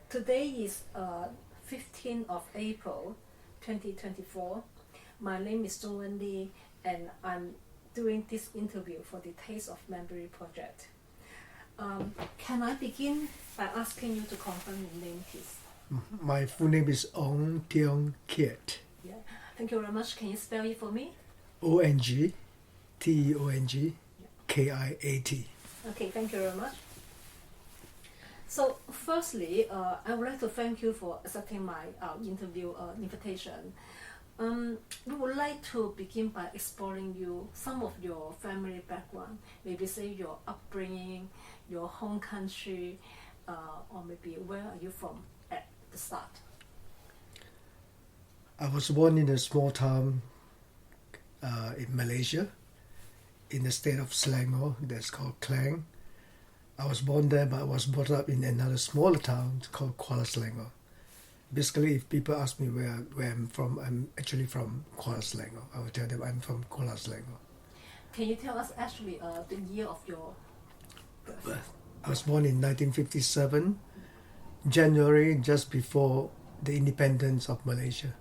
Today is 15th of April 2024. My name is Zhongwen Li, and I'm doing this interview for the Taste of Memory project. Can I begin by asking you to confirm your name, please? My full name is Teong Kiat. Yeah. Thank you very much. Can you spell it for me? ONG TEONG KIAT. Okay, thank you very much. So, firstly, I would like to thank you for accepting my interview invitation. We would like to begin by exploring some of your family background, maybe say your upbringing, your home country, or maybe where are you from at the start? I was born in a small town in Malaysia, in the state of Selangor, that's called Klang. I was born there, but I was brought up in another smaller town called Kuala Selangor. Basically, if people ask me where I'm from, I'm actually from Kuala Selangor. I will tell them I'm from Kuala Selangor. Can you tell us actually the year of your birth? I was born in 1957, January, just before the independence of Malaysia.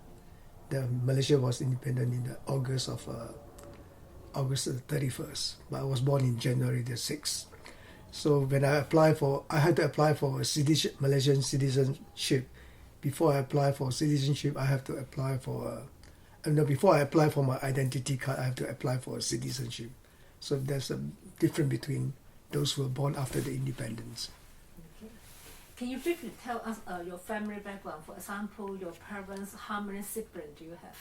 Malaysia was independent in August the 31st, but I was born in January the 6th. So when I had to apply for Malaysian citizenship. Before I apply for citizenship, I have to apply for before I apply for my identity card, I have to apply for citizenship. So there's a difference between those who were born after the independence. Okay. Can you briefly tell us your family background? For example, your parents, how many siblings do you have?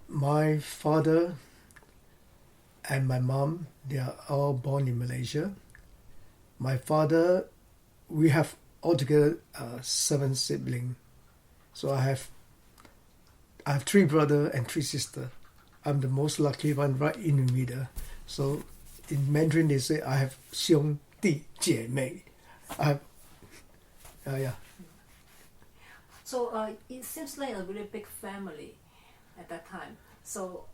My father and my mom, they are all born in Malaysia. My father, we have altogether 7 siblings. So I have 3 brothers and 3 sisters. I'm the most lucky one, right in the middle. So in Mandarin they say I have 兄弟姐妹. I have, yeah. So it seems like a really big family at that time. So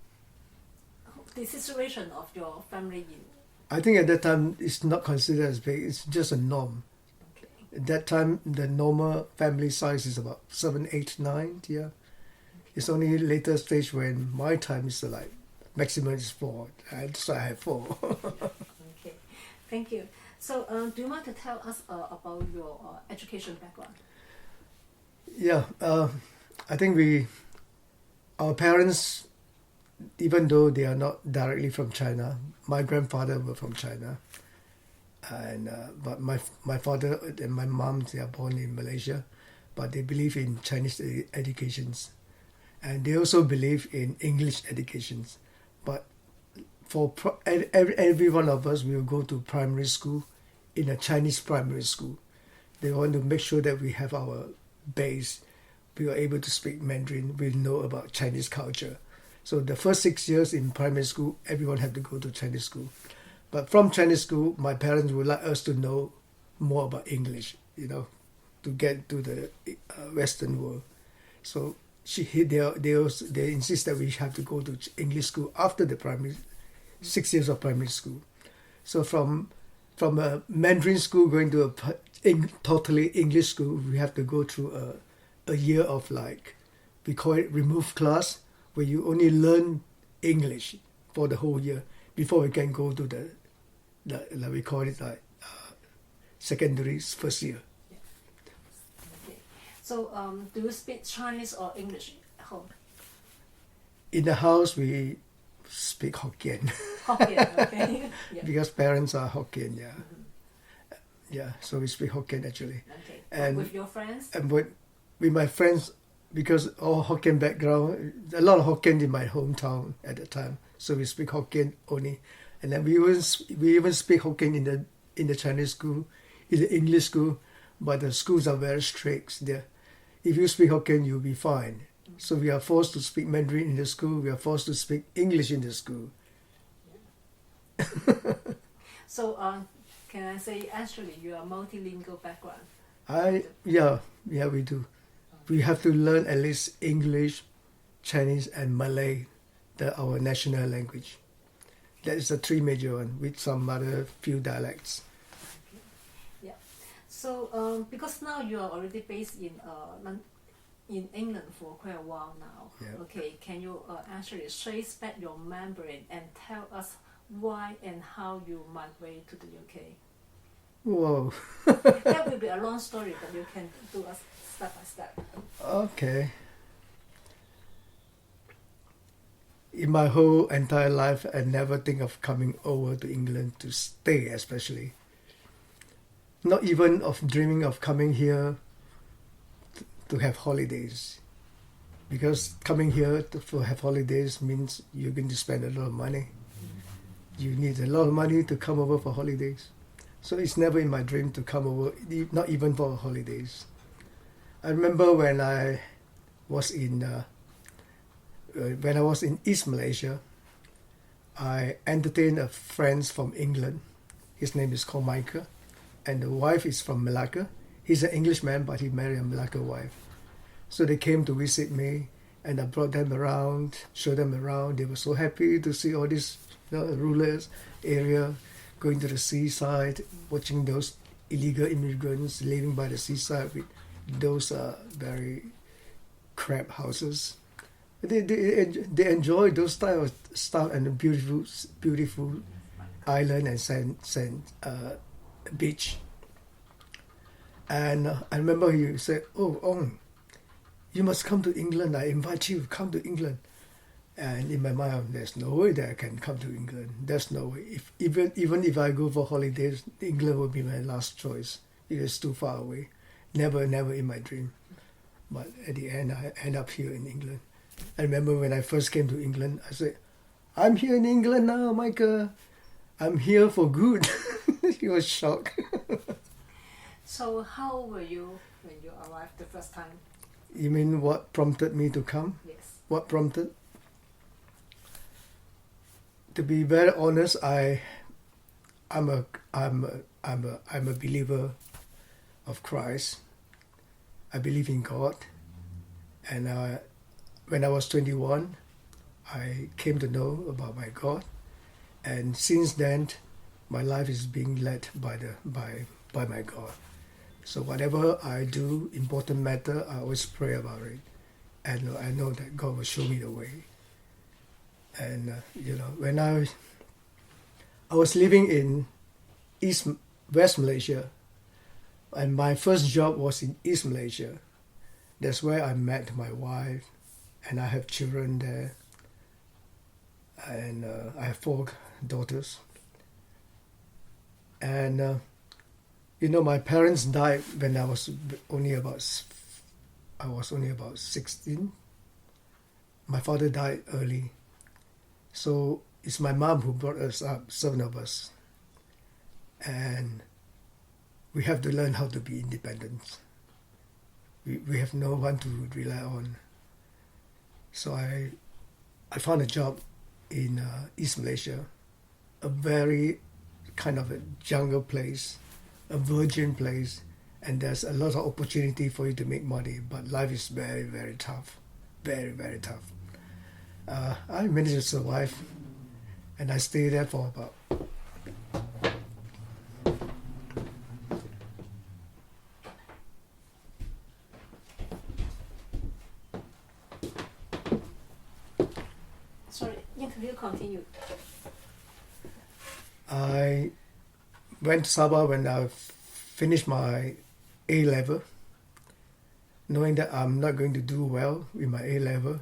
the situation of your family I think at that time it's not considered as big. It's just a norm. Okay. At that time, the normal family size is about 7, 8, 9. Yeah. Okay. It's only later stage when my time is like maximum is 4. So I have 4. Okay, thank you. So do you want to tell us about your education background? Yeah, I think our parents, even though they are not directly from China, my grandfather were from China, and but my father and my mom, they are born in Malaysia, but they believe in Chinese educations, and they also believe in English educations. But for every one of us, we will go to primary school in a Chinese primary school. They want to make sure that we have our base. We are able to speak Mandarin. We know about Chinese culture. So the first 6 years in primary school, everyone had to go to Chinese school. But from Chinese school, my parents would like us to know more about English, to get to the Western world. So they insist that we have to go to English school after the 6 years of primary school. So from a Mandarin school going to a totally English school, we have to go through a year of we call it remove class, where you only learn English for the whole year before we can go to the we call it secondary first year. Yeah. Okay. So do you speak Chinese or English at home? In the house we speak Hokkien. Hokkien, okay. Yeah. Because parents are Hokkien, yeah. Mm-hmm. Yeah, so we speak Hokkien actually. Okay. And with your friends? And with my friends, because all Hokkien background, a lot of Hokkien in my hometown at the time, so we speak Hokkien only. And then we even speak Hokkien in the Chinese school, in the English school, but the schools are very strict there. If you speak Hokkien, you'll be fine. So we are forced to speak Mandarin in the school. We are forced to speak English in the school. Yeah. So can I say actually you are multilingual background? Yeah, we do. We have to learn at least English, Chinese, and Malay, our national language. That is the 3 major one, with some other few dialects. Okay. Yeah. So, because now you are already based in in England for quite a while now. Yeah. Okay, can you actually trace back your memory and tell us why and how you migrate to the UK? Whoa. That will be a long story, but you can do us step by step. Okay. In my whole entire life, I never think of coming over to England to stay, especially. Not even of dreaming of coming here to have holidays. Because coming here to have holidays means you're going to spend a lot of money. You need a lot of money to come over for holidays. So it's never in my dream to come over, not even for holidays. I remember when I was in East Malaysia, I entertained a friend from England. His name is called Michael, and the wife is from Malacca. He's an Englishman, but he married a Malacca wife. So they came to visit me, and I brought them around, showed them around. They were so happy to see all this rulers area, going to the seaside, watching those illegal immigrants living by the seaside with those very crap houses. They enjoy those style of stuff and the beautiful island and sand beach. And I remember he said, "Oh, Ong, you must come to England. I invite you, come to England." And in my mind, there's no way that I can come to England. There's no way. Even if I go for holidays, England will be my last choice. It is too far away. Never in my dream. But at the end, I end up here in England. I remember when I first came to England, I said, "I'm here in England now, Michael. I'm here for good." He was shocked. So, how were you when you arrived the first time? You mean what prompted me to come? Yes. What prompted? To be very honest, I'm a believer of Christ. I believe in God, and when I was 21, I came to know about my God, and since then, my life is being led by my God. So whatever I do, important matter, I always pray about it, and I know that God will show me the way. And when I was living in West Malaysia, and my first job was in East Malaysia. That's where I met my wife, and I have children there, and I have 4 daughters. And my parents died when I was only about 16. My father died early, so it's my mom who brought us up, 7 of us, and we have to learn how to be independent. We have no one to rely on. So I found a job in East Malaysia, a very kind of a jungle place, a virgin place, and there's a lot of opportunity for you to make money, but life is very, very tough, very, very tough. I managed to survive, and I stayed there for about Sorry, interview continued. I went to Sabah when I finished my A level, knowing that I'm not going to do well with my A level.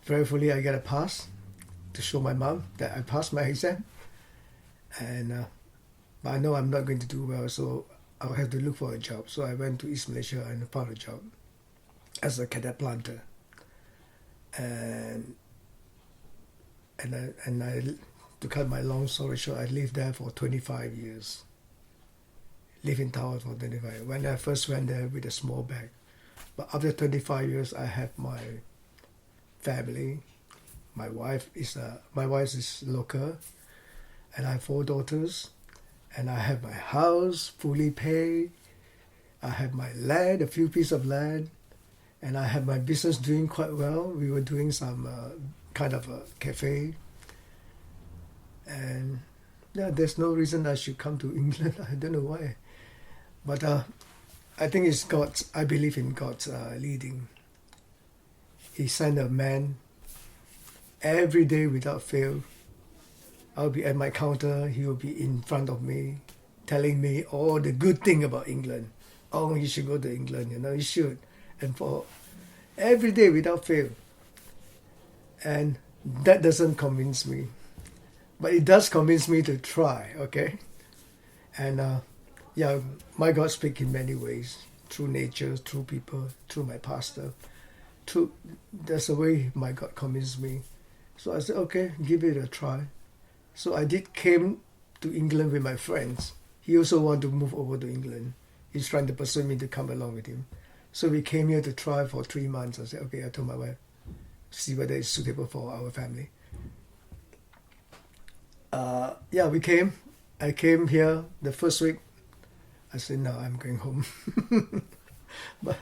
Prayerfully, I get a pass to show my mom that I passed my exam, and but I know I'm not going to do well, so I'll have to look for a job. So I went to East Malaysia and found a job as a cadet planter, and I to cut my long story short, I lived there for 25 years. Lived in Tower for 25 years. When I first went there with a small bag. But after 25 years, I have my family. My wife is local, and I have 4 daughters, and I have my house fully paid. I have my land, a few pieces of land, and I have my business doing quite well. We were doing some kind of a cafe, and yeah, there's no reason I should come to England. I don't know why. But I think it's God's. I believe in God's leading. He sent a man every day without fail. I'll be at my counter. He will be in front of me, telling me all the good thing about England. Oh, you should go to England. You should. And for every day without fail. And that doesn't convince me, but it does convince me to try. Okay, and my God speaks in many ways, through nature, through people, through my pastor. That's the way my God convinced me. So I said, okay, give it a try. So I came to England with my friends. He also wanted to move over to England. He's trying to persuade me to come along with him. So we came here to try for 3 months. I said, okay, I told my wife, see whether it's suitable for our family. We came. I came here the first week. I said, no, I'm going home. But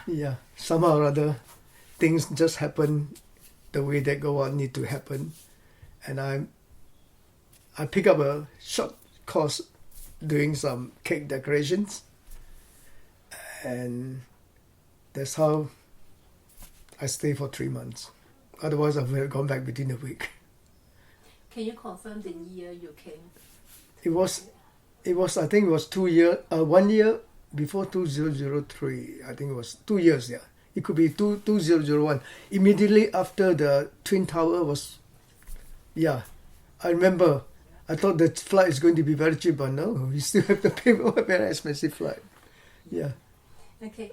yeah, somehow or other, things just happen the way that God need to happen. And I pick up a short course doing some cake decorations. And that's how I stayed for 3 months. Otherwise, I would have gone back within a week. Can you confirm the year you came? It was, I think it was 2 years, 1 year before 2003. I think it was 2 years, yeah. It could be 2001. Immediately after the Twin Tower was, yeah. I remember, I thought the flight is going to be very cheap, but no, we still have to pay for a very expensive flight. Yeah. Okay.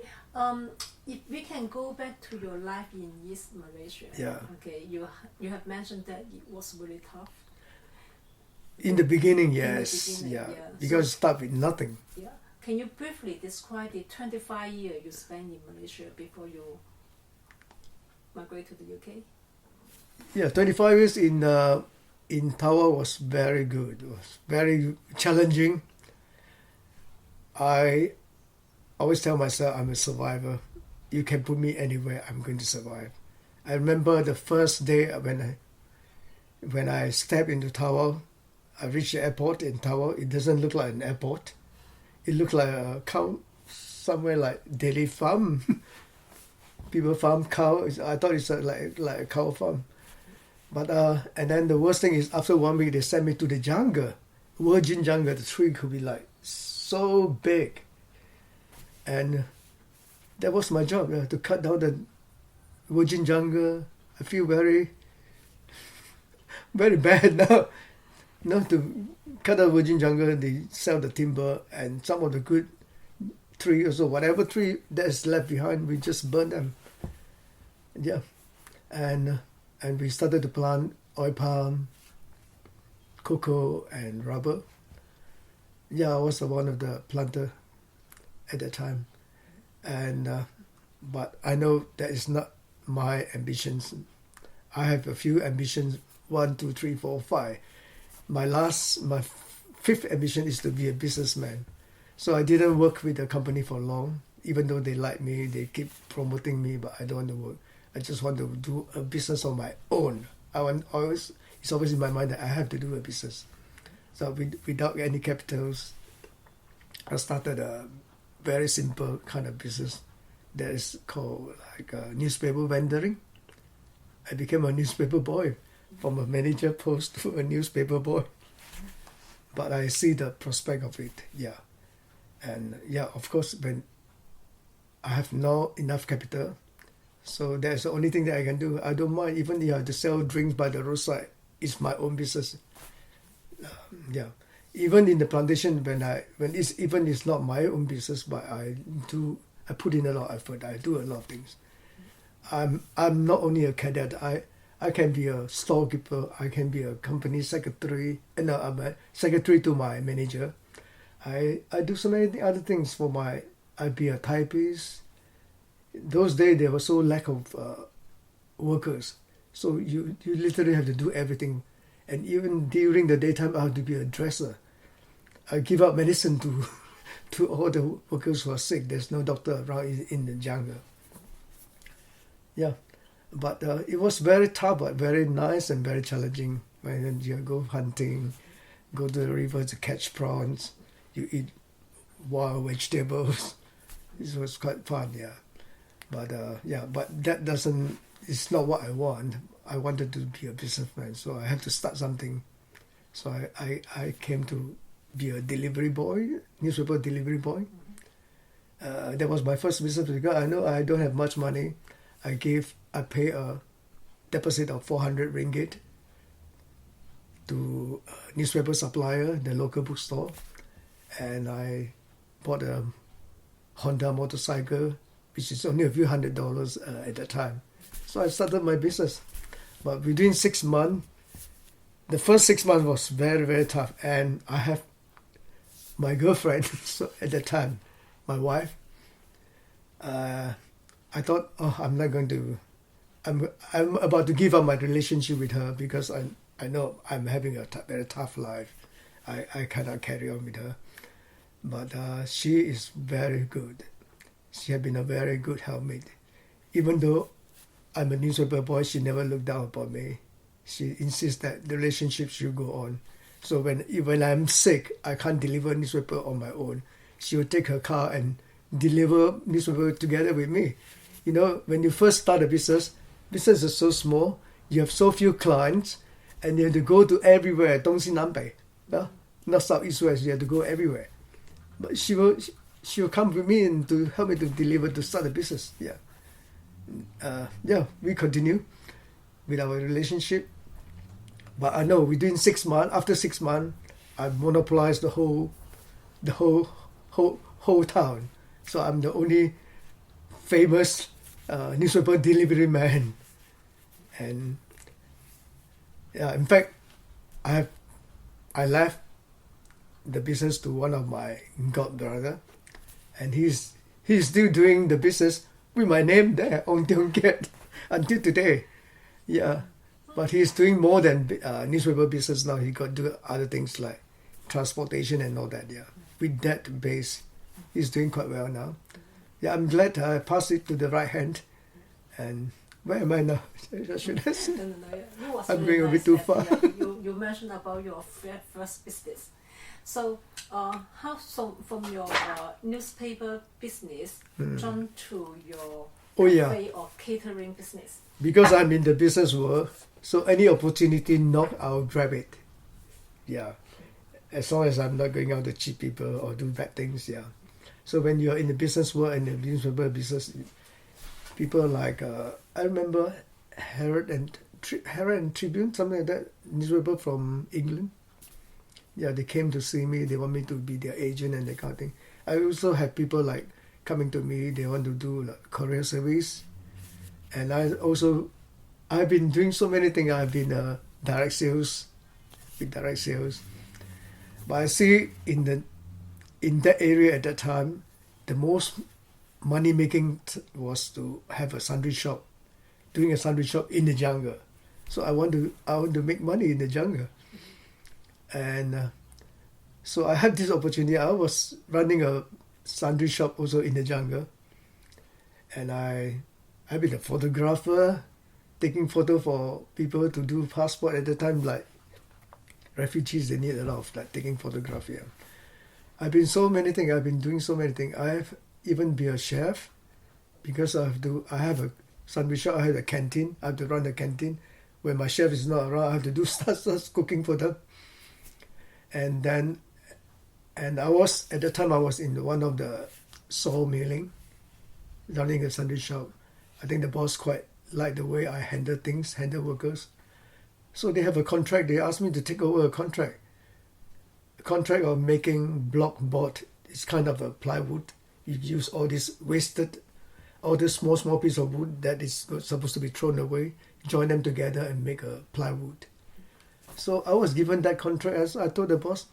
If we can go back to your life in East Malaysia. Yeah. Okay. You have mentioned that it was really tough. In the beginning, yes. In the beginning, yeah. Because start with nothing. Yeah. Can you briefly describe the 25 years you spent in Malaysia before you migrate to the UK? Yeah, 25 years in Tower was very good. It was very challenging. I always tell myself I'm a survivor. You can put me anywhere, I'm going to survive. I remember the first day when I stepped into Tower, I reached the airport in Tower. It doesn't look like an airport. It looked like a cow, somewhere like dairy farm. People farm cow. I thought it's like a cow farm. But and then the worst thing is after 1 week they sent me to the jungle, virgin jungle. The tree could be like so big, and that was my job, to cut down the virgin jungle. I feel very, very bad now. To cut down virgin jungle, they sell the timber and some of the good trees or whatever tree that is left behind, we just burn them. Yeah, and we started to plant oil palm, cocoa, and rubber. Yeah, I was one of the planter at that time, and but I know that is not my ambitions. I have a few ambitions: 1, 2, 3, 4, 5. My fifth ambition is to be a businessman. So I didn't work with the company for long, even though they like me, they keep promoting me, but I don't want to work. I just want to do a business on my own. It's always in my mind that I have to do a business. So without any capitals, I started a very simple kind of business that is called like newspaper vendoring. I became a newspaper boy, from a manager post to a newspaper boy. But I see the prospect of it, yeah. And yeah, of course, when I have not enough capital, so that's the only thing that I can do. I don't mind even if I have to sell drinks by the roadside. It's my own business. Yeah, even in the plantation, when it's not my own business, but I put in a lot of effort. I do a lot of things. I'm not only a cadet. I can be a storekeeper. I can be a company secretary. I'm a secretary to my manager. I do so many other things I'd be a typist. Those days there was so lack of workers, so you literally have to do everything, and even during the daytime I have to be a dresser. I give out medicine to all the workers who are sick. There's no doctor around in the jungle. Yeah, but it was very tough, but very nice and very challenging. When you go hunting, go to the river to catch prawns, you eat wild vegetables. It was quite fun, yeah. But but that doesn't. It's not what I want. I wanted to be a businessman, so I have to start something. So I came to be a delivery boy, newspaper delivery boy. That was my first business because I know I don't have much money. I pay a deposit of 400 ringgit to a newspaper supplier, the local bookstore, and I bought a Honda motorcycle, which is only a few $100 at that time. So I started my business. But within 6 months, the first 6 months was very, very tough. And I have my girlfriend, so at that time, my wife, I thought, I'm not going to, I'm about to give up my relationship with her because I know I'm having a very tough life. I cannot carry on with her. But she is very good. She had been a very good helpmate. Even though I'm a newspaper boy, she never looked down upon me. She insists that the relationship should go on. So when I'm sick, I can't deliver newspaper on my own. She would take her car and deliver newspaper together with me. You know, when you first start a business is so small, you have so few clients, and you have to go to everywhere, 东西南北, not south, east, west, you have to go everywhere. But she will come with me and to help me to deliver, to start the business. We continue with our relationship. But I know within 6 months, after 6 months, I monopolized the whole town. So I'm the only famous newspaper delivery man. And in fact, I left the business to one of my godbrother, and he's still doing the business with my name there on Teong Kiat until today. Yeah, but he's doing more than newspaper business now. He got to do other things like transportation and all that. Yeah, with that base, he's doing quite well now. Yeah, I'm glad I passed it to the right hand. And where am I now? Should I say? No. I'm really going a bit too far. You mentioned about your first business. So, how from your newspaper business jump to your cafe or catering business? Because I'm in the business world, so any opportunity I'll grab it. Yeah, as long as I'm not going out to cheat people or do bad things. Yeah. So when you're in the business world and the newspaper business, people like I remember Herald and Tribune, something like that, newspaper from England. Yeah, they came to see me. They want me to be their agent and that kind of thing. I also have people like coming to me. They want to do like courier service, and I've been doing so many things. I've been direct sales, but I see in that area at that time, the most money making was to have a sandwich shop, doing a sandwich shop in the jungle. So I want to make money in the jungle. And so I had this opportunity. I was running a sandwich shop also in the jungle. And I've been a photographer, taking photo for people to do passport at the time, like refugees, they need a lot of like taking photography. I've been so many things. I've been doing so many things. I've even been a chef because I have a sandwich shop. I have a canteen. I have to run the canteen. When my chef is not around, I have to do start cooking for them. And I was, at the time I was in one of the saw milling, running a sandwich shop. I think the boss quite liked the way I handle workers. So they have a contract. They asked me to take over a contract of making block board. It's kind of a plywood. You use all this small piece of wood that is supposed to be thrown away, join them together and make a plywood. So I was given that contract. As I told the boss,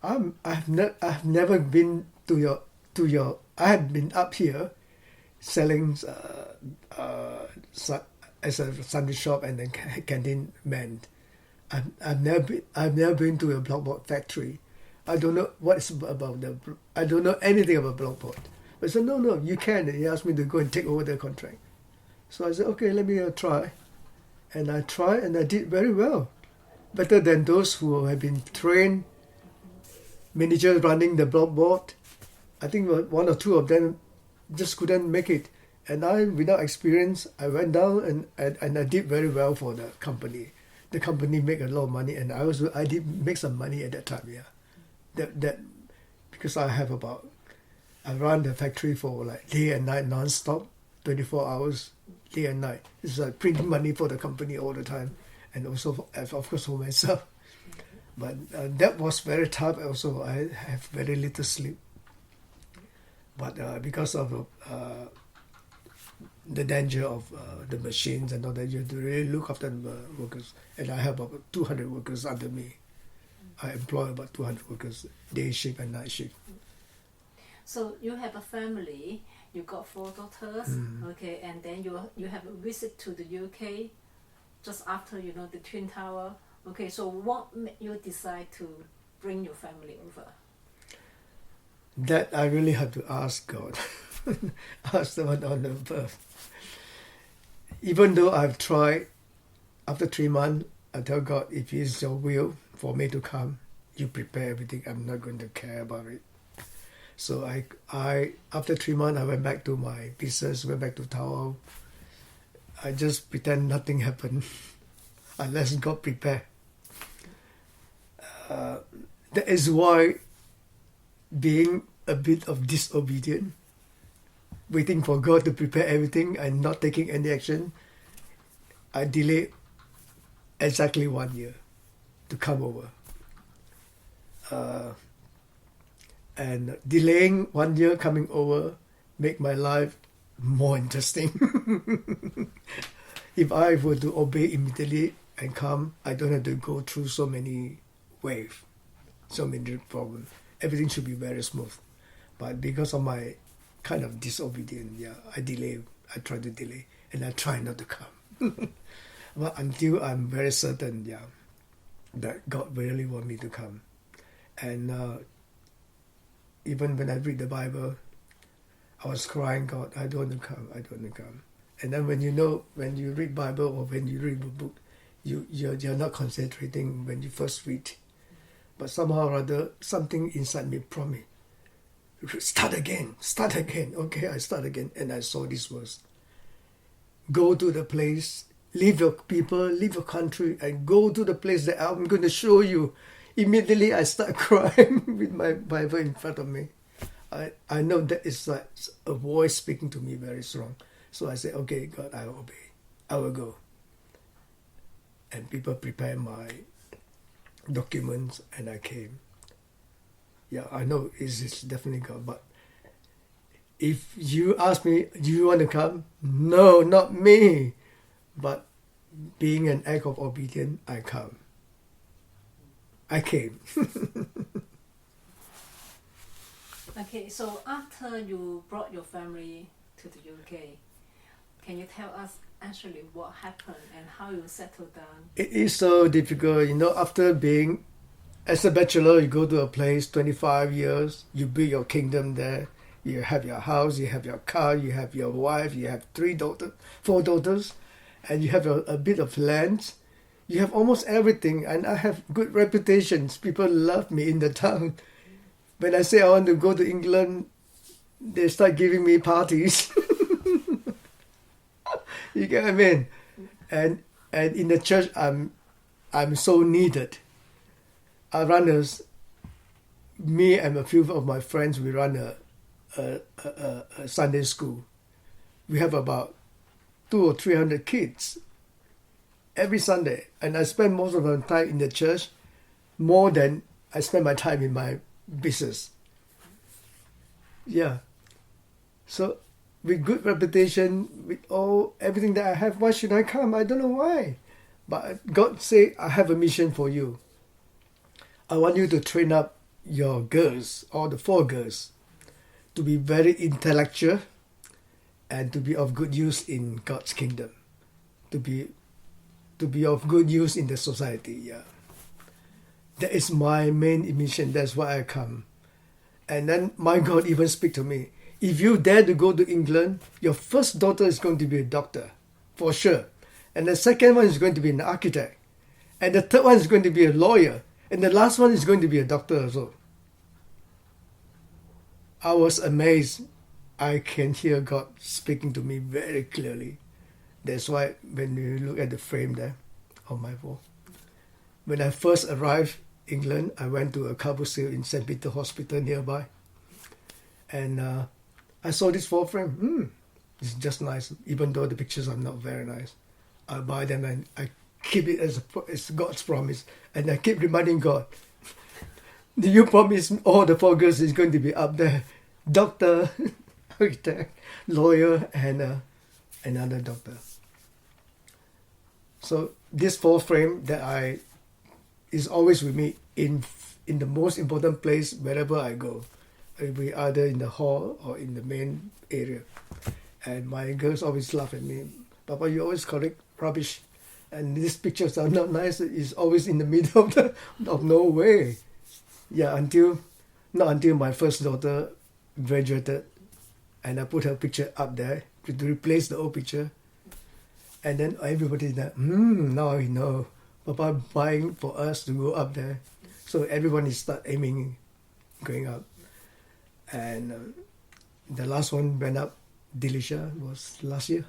I've never been to your. I have been up here selling as a sandwich shop and then canteen man. I've never been to a blockboard factory. I don't know what it's about I don't know anything about blockboard. But I said no, you can. And he asked me to go and take over the contract. So I said okay, let me try, and I tried and I did very well. Better than those who have been trained managers running the blockboard I think one or two of them just couldn't make it. And I, without experience, I went down and I did very well for the company. The company made a lot of money, and I did make some money at that time. Yeah, that because I run the factory for like day and night non-stop, 24 hours, day and night. It's like printing money for the company all the time, and also of course for myself. But that was very tough. Also, I have very little sleep. But because of the danger of the machines and all that, you have to really look after the workers. And I have about 200 workers under me. I employ about 200 workers, day shift and night shift. So you have a family, you got 4 daughters, okay, and then you have a visit to the UK just after, you know, the Twin Tower. Okay, so what made you decide to bring your family over? That I really have to ask God. Ask the one on the above. Even though I've tried, after 3 months, I tell God, if it's your will for me to come, you prepare everything. I'm not going to care about it. So I after 3 months, I went back to my business, went back to Teong. I just pretend nothing happened unless God prepare. That is why being a bit of disobedient, waiting for God to prepare everything and not taking any action, I delayed exactly 1 year to come over. And delaying 1 year coming over make my life more interesting. If I were to obey immediately and come, I don't have to go through so many waves, so many problems. Everything should be very smooth. But because of my kind of disobedience, I delay. I try to delay, and I try not to come. But until I'm very certain, that God really want me to come. And even when I read the Bible, I was crying, God, I don't want to come, I don't want to come. And then when you read Bible or when you read a book, you're not concentrating when you first read. But somehow or other, something inside me promised, start again. Okay, I start again. And I saw this verse. Go to the place, leave your people, leave your country, and go to the place that I'm going to show you. Immediately I start crying with my Bible in front of me. I know that is like a voice speaking to me very strong. So I said, okay, God, I will obey. I will go. And people prepare my documents and I came. Yeah, I know it's definitely God. But if you ask me, do you want to come? No, not me. But being an act of obedience, I come. I came. Okay, so after you brought your family to the UK, can you tell us actually what happened and how you settled down? It is so difficult, after being, as a bachelor, you go to a place, 25 years, you build your kingdom there, you have your house, you have your car, you have your wife, you have 4 daughters, and you have a bit of land. You have almost everything, and I have good reputations. People love me in the town. When I say I want to go to England, they start giving me parties. You get what I mean? And in the church, I'm so needed. Me and a few of my friends, we run a Sunday school. We have about 200 or 300 kids every Sunday, and I spend most of my time in the church more than I spend my time in my business. Yeah. So with good reputation, with everything that I have, why should I come? I don't know why. But God said, I have a mission for you. I want you to train up your girls, all the 4 girls, to be very intellectual and to be of good use in God's kingdom. To be of good use in the society, That is my main mission. That's why I come. And then my God even speak to me. If you dare to go to England, your first daughter is going to be a doctor, for sure. And the second one is going to be an architect. And the third one is going to be a lawyer. And the last one is going to be a doctor also. I was amazed. I can hear God speaking to me very clearly. That's why when you look at the frame there on my wall. When I first arrived England, I went to a Carbusil in St. Peter Hospital nearby. And I saw this wall frame. It's just nice, even though the pictures are not very nice. I buy them and I keep it as God's promise. And I keep reminding God, you promise all the four girls is going to be up there. Doctor, architect, lawyer, and another doctor. So this four frame that is always with me in the most important place wherever I go. It'll be either in the hall or in the main area. And my girls always laugh at me. Papa, you always correct rubbish. And these pictures are not nice. It's always in the middle of nowhere. Yeah, not until my first daughter graduated. And I put her picture up there to replace the old picture. And then everybody's like, now we know. Papa buying for us to go up there. So everyone is start aiming, going up. And the last one went up, Delisha, was last year.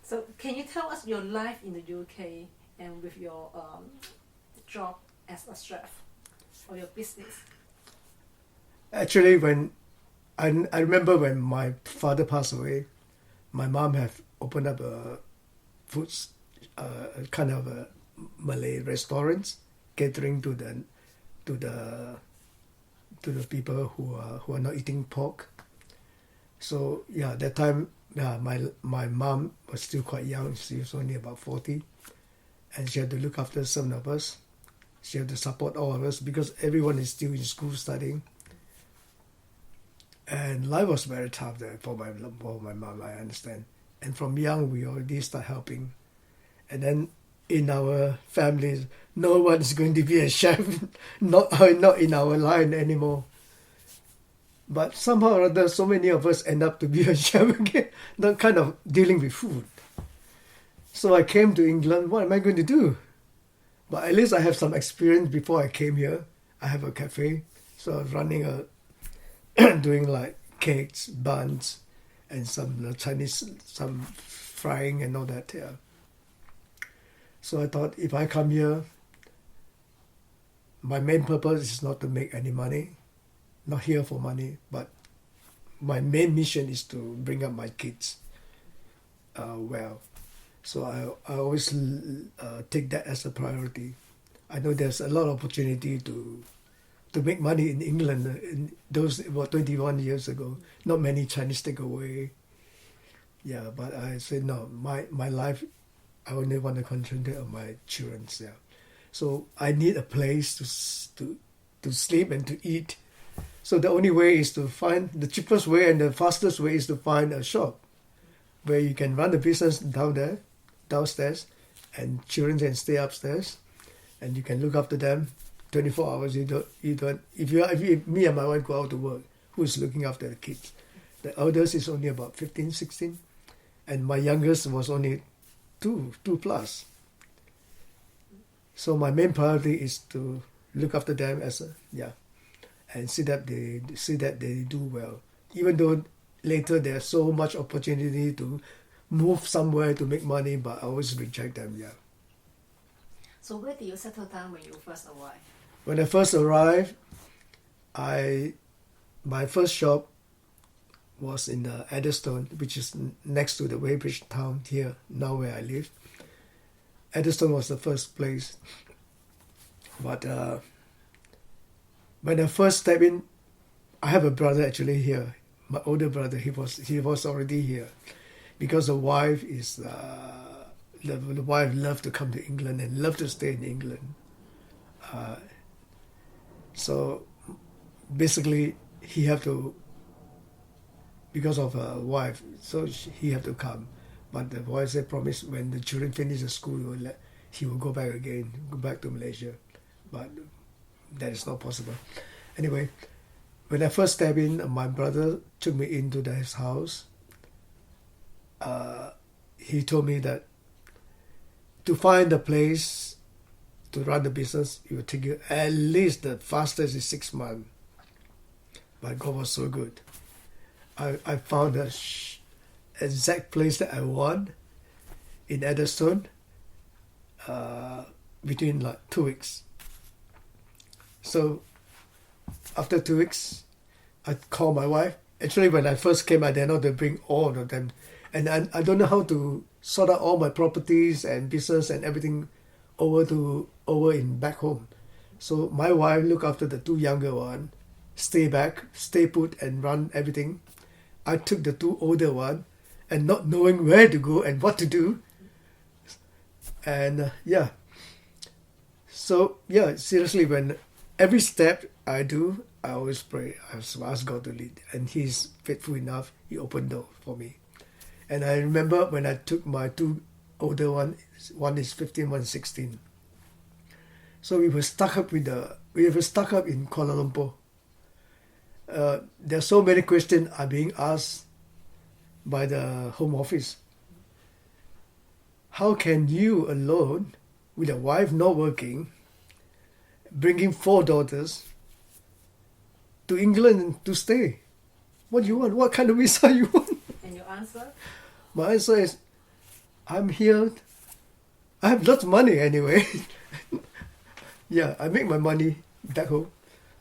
So can you tell us your life in the UK and with your job as a chef or your business? Actually, when I remember when my father passed away, my mom had opened up a food, kind of a Malay restaurants, catering to the people who are not eating pork. So yeah, that time, my mom was still quite young. She was only about 40, and she had to look after some of us. She had to support all of us because everyone is still in school studying. And life was very tough there for my mom, I understand. And from young, we already start helping. And then in our families, no one is going to be a chef, not in our line anymore. But somehow or other, so many of us end up to be a chef again, not kind of dealing with food. So I came to England, what am I going to do? But at least I have some experience before I came here. I have a cafe, so I was running doing like cakes, buns, and some Chinese, some frying and all that. Yeah. So I thought if I come here, my main purpose is not to make any money, not here for money, but my main mission is to bring up my kids well. So I always take that as a priority. I know there's a lot of opportunity to make money in England in those about 21 years ago. Not many Chinese take away. Yeah, but I said no. My life, I only want to concentrate on my children. Yeah, so I need a place to sleep and to eat. So the only way is to find the cheapest way and the fastest way is to find a shop where you can run the business downstairs, and children can stay upstairs, and you can look after them 24 hours. You don't. If me and my wife go out to work, who's looking after the kids? The eldest is only about 15, 16, and my youngest was only two plus. So my main priority is to look after them and see that they do well. Even though later there's so much opportunity to move somewhere to make money, but I always reject them. Yeah. So where did you settle down when you first arrived? When I first arrived, my first shop was in Eddystone, which is next to the Weybridge town here, now where I live. Eddystone was the first place. But when I first stepped in, I have a brother actually here. My older brother, he was already here, because the wife the wife loved to come to England and loved to stay in England. So basically, he had to, because of her wife, so he had to come. But the wife said, promise when the children finish the school, he will go back to Malaysia. But that is not possible. Anyway, when I first stepped in, my brother took me into his house. He told me that to find a place to run the business, it will take you at least the fastest is 6 months. but God was so good. I found the exact place that I want in Edison between like 2 weeks. So after 2 weeks, I called my wife. Actually, when I first came, I did not to bring all of them. And I don't know how to sort out all my properties and business and everything over in back home. So my wife looked after the two younger one, stay put and run everything. I took the two older one and not knowing where to go and what to do. And so seriously, when every step I do, I always pray. I ask God to lead, and He's faithful enough. He opened door for me. And I remember when I took my two older one is 15, one is 16. So we were stuck up in Kuala Lumpur. There are so many questions are being asked by the Home Office. How can you alone, with a wife not working, bringing 4 daughters to England to stay? What do you want? What kind of visa you want? And your answer? My answer is, I'm here. I have lots of money anyway. Yeah, I make my money back home.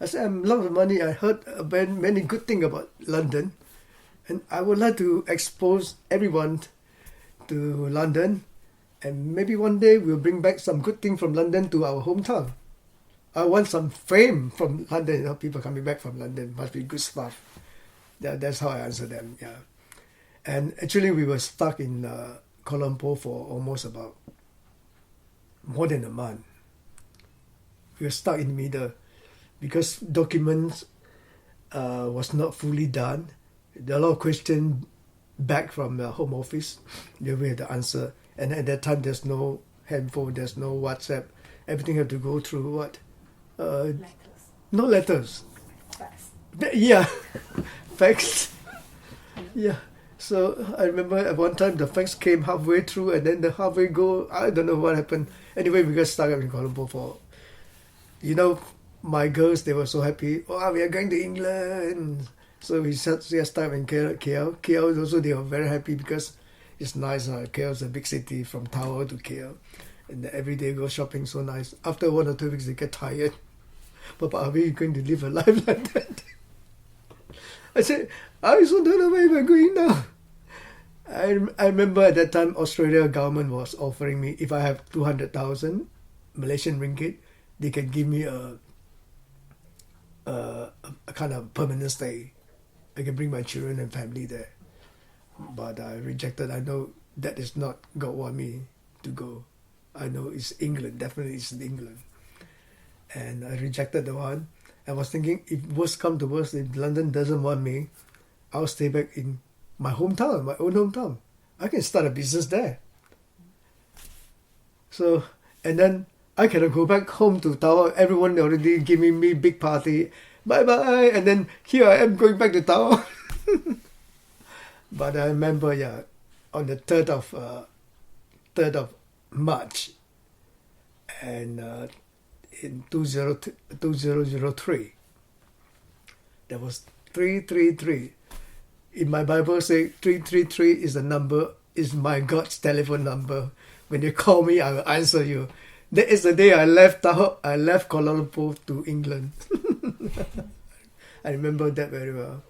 I said, I'm lots of money. I heard about many good things about London. And I would like to expose everyone to London. And maybe one day we'll bring back some good thing from London to our hometown. I want some fame from London. You know, people coming back from London must be good stuff. That's how I answer them. Yeah, and actually we were stuck in Kuala Lumpur for almost about more than a month. We were stuck in the middle because documents was not fully done. There are a lot of questions back from the Home Office. They will have the answer. And at that time, there's no handphone, there's no WhatsApp. Everything had to go through what? Letters. Not letters. Fax. Yeah, fax. Yeah. So I remember at one time the fax came halfway through, and then the halfway go, I don't know what happened. Anyway, we got stuck up in Kuala Lumpur for, my girls, they were so happy. Oh, we are going to England. So we just stuck in KL. KL also, they were very happy because it's nice. KL is a big city from Tower to KL. And every day go shopping, so nice. After 1 or 2 weeks, they get tired. But are we going to live a life like that? I said, I also don't know where we're going now. I remember at that time, Australia government was offering me, if I have 200,000 Malaysian ringgit, they can give me a kind of permanent stay. I can bring my children and family there. But I rejected. I know that is not God want me to go. I know it's England. Definitely it's in England. And I rejected the one. I was thinking, if worst come to worst, if London doesn't want me, I'll stay back in my hometown, my own hometown. I can start a business there. So, and then I cannot go back home to Tower. Everyone already giving me big party. Bye-bye. And then here I am going back to Tower. But I remember, on the 3rd of March, and in 2003, there was 333. In my Bible, say 333 is the number, is my God's telephone number. When you call me, I will answer you. That is the day I left Kuala Lumpur to England. I remember that very well.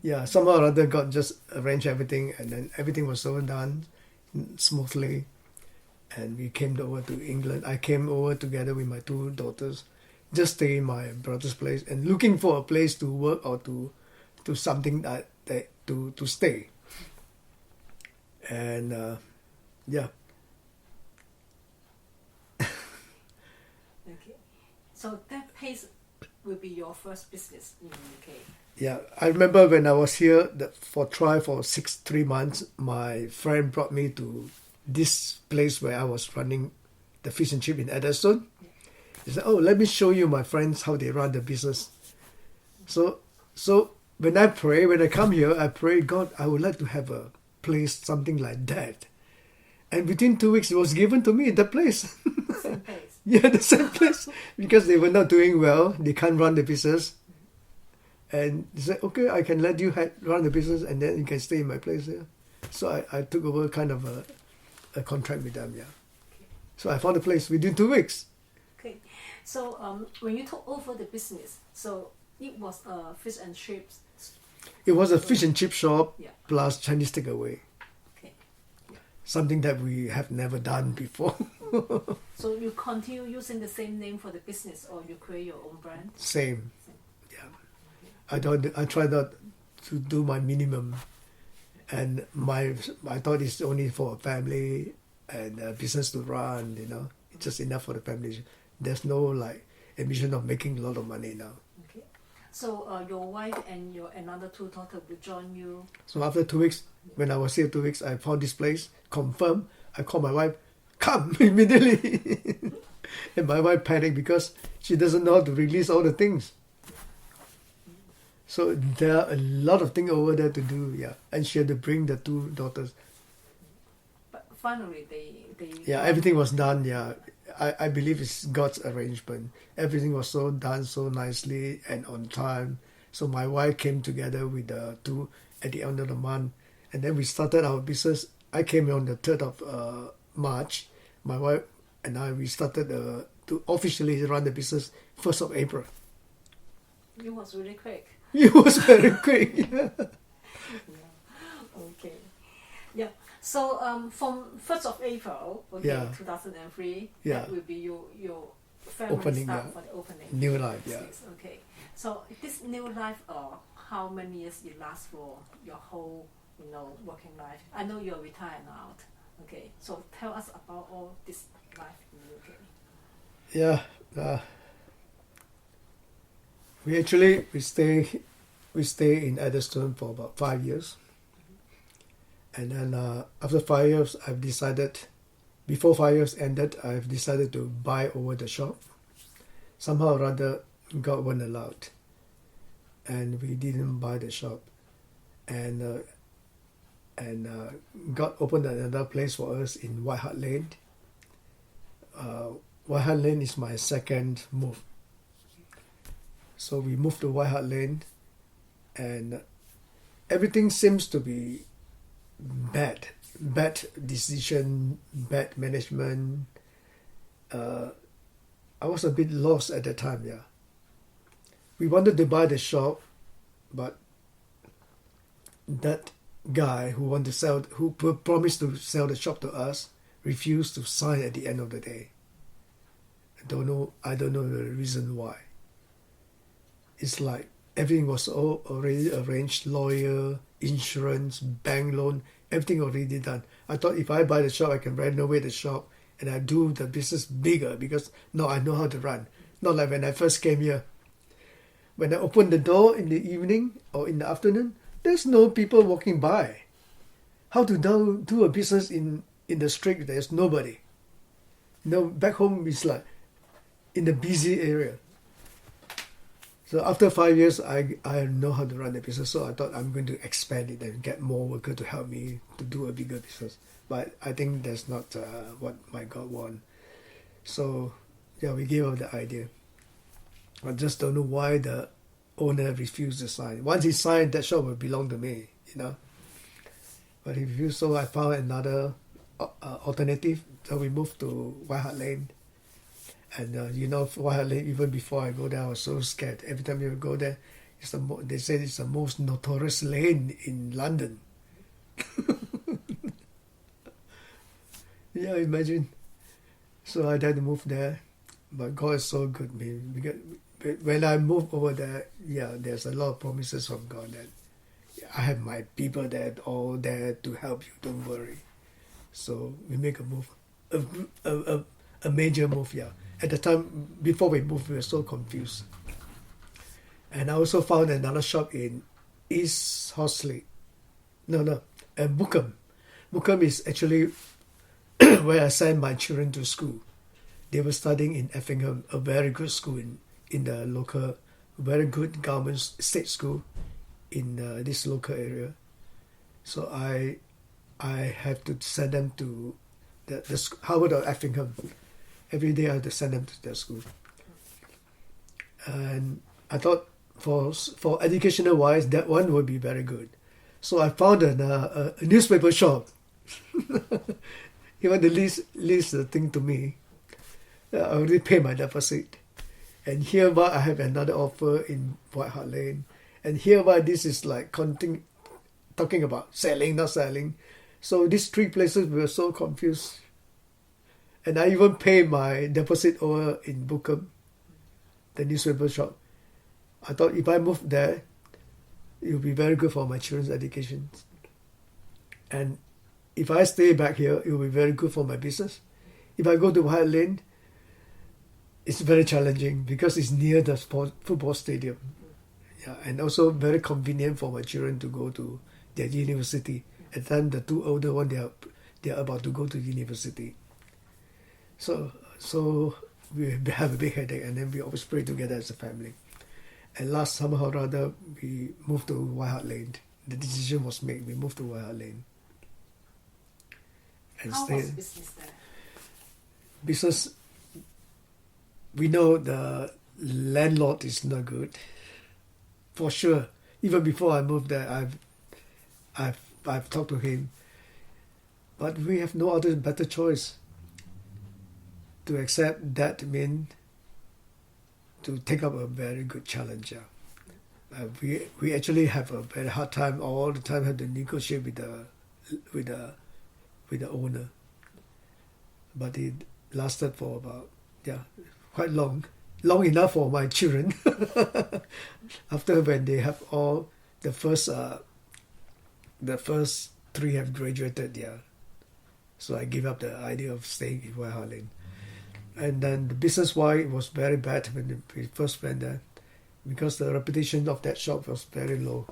Yeah, somehow or other God just arranged everything, and then everything was so done smoothly. And we came over to England. I came over together with my 2 daughters, just stay in my brother's place and looking for a place to work or to something to stay. And Okay. So that place will be your first business in the UK. Yeah, I remember when I was here for 3 months, my friend brought me to this place where I was running the fish and chip in Edison. He said, "Oh, let me show you my friends how they run the business." So when I come here, I pray, God, I would like to have a place, something like that. And within 2 weeks, it was given to me, the place. Same place. Yeah, the same place. Because they were not doing well. They can't run the business. And he said, okay, I can let you run the business and then you can stay in my place there. So I took over kind of a contract with them, yeah. So I found a place within 2 weeks. Okay. So when you took over the business, so it was a fish and chips. It was a fish and chip shop Yeah. plus Chinese takeaway. Okay. Something that we have never done before. So you continue using the same name for the business, or you create your own brand? Same. Yeah. I try not to do my minimum. And I thought it's only for a family and a business to run, you know. It's just enough for the family. There's no like ambition of making a lot of money now. Okay. So your wife and your another 2 daughters will join you? So after 2 weeks, when I was here 2 weeks, I found this place, confirmed. I called my wife, come immediately. And my wife panicked because she doesn't know how to release all the things. So there are a lot of things over there to do, yeah. And she had to bring the 2 daughters. But finally they Yeah, everything was done, yeah. I believe it's God's arrangement. Everything was so done so nicely and on time. So my wife came together with the 2 at the end of the month. And then we started our business. I came on the 3rd of March. My wife and we started to officially run the business 1st of April. It was really quick. It was very quick. Yeah. Yeah. Okay. Yeah. So from 1st of April, okay, Yeah. 2003, Yeah. that will be your family Opening, start yeah. for the opening. New life, yeah. Yes, okay. So this new life, how many years it lasts for your whole, working life? I know you're retired now. Okay. So tell us about all this life in the UK. Yeah. We stay in Eddystone for about 5 years. And then after 5 years, before 5 years ended, I've decided to buy over the shop. Somehow or other, God wasn't allowed. And we didn't buy the shop. And God opened another place for us in White Hart Lane. White Hart Lane is my second move. So we moved to White Hart Lane, and everything seems to be bad decision, bad management. I was a bit lost at the time, yeah. We wanted to buy the shop, but that guy who promised to sell the shop to us, refused to sign at the end of the day. I don't know the reason why. It's like everything was all already arranged, lawyer, insurance, bank loan, everything already done. I thought if I buy the shop, I can renovate the shop and I do the business bigger because now I know how to run. Not like when I first came here. When I opened the door in the evening or in the afternoon, there's no people walking by. How to do a business in the street? There's nobody. Back home it's like in the busy area. So after 5 years, I know how to run the business. So I thought I'm going to expand it and get more workers to help me to do a bigger business. But I think that's not what my God want. So yeah, we gave up the idea. I just don't know why the owner refused to sign. Once he signed, that shop would belong to me, But he refused, so I found another alternative. So we moved to White Hart Lane. And White Hart Lane, even before I go there, I was so scared. Every time you go there, they say it's the most notorious lane in London. Yeah, imagine. So I had to move there. But God is so good, man. Because when I moved over there, yeah, there's a lot of promises from God that I have my people there, all there to help you. Don't worry. So we make a move, a major move. Yeah. At the time before we moved, we were so confused. And I also found another shop in East Horsley. Bookham. Bookham is actually where I send my children to school. They were studying in Effingham, a very good school in the local, very good government state school in this local area. So I have to send them to the Harvard or Effingham. Every day I have to send them to their school. And I thought for educational wise, that one would be very good. So I found a newspaper shop. He want to lease the thing to me. I already pay my deposit. And hereby I have another offer in White Hart Lane. And hereby this is like talking about selling, not selling. So these three places we were so confused. And I even pay my deposit over in Bookham, the newspaper shop. I thought if I move there, it will be very good for my children's education. And if I stay back here, it will be very good for my business. If I go to White Lane, it's very challenging because it's near the football stadium. Yeah, and also very convenient for my children to go to their university. At the time, the two older ones, they are about to go to university. So we have a big headache, and then we always pray together as a family. And last somehow or other, we moved to White Hart Lane. The decision was made. We moved to White Hart Lane. And How was business there? Business, we know the landlord is not good. For sure. Even before I moved there, I've talked to him. But we have no other better choice. To accept that means to take up a very good challenge. We actually have a very hard time all the time. Have to negotiate with the owner, but it lasted for about quite long enough for my children. After when they have all the first three have graduated, so I gave up the idea of staying in White Hart Lane. And then the business-wise, it was very bad when we first went there because the reputation of that shop was very low.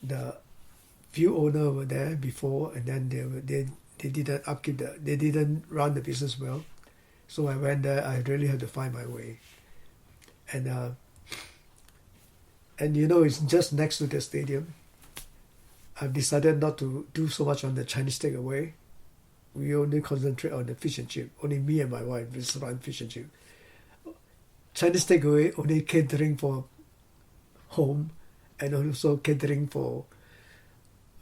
The few owners were there before, and then they didn't upkeep they didn't run the business well. So I went there. I really had to find my way, and it's just next to the stadium. I've decided not to do so much on the Chinese takeaway. We only concentrate on the fish and chip. Only me and my wife just run fish and chip. Chinese takeaway only catering for home, and also catering for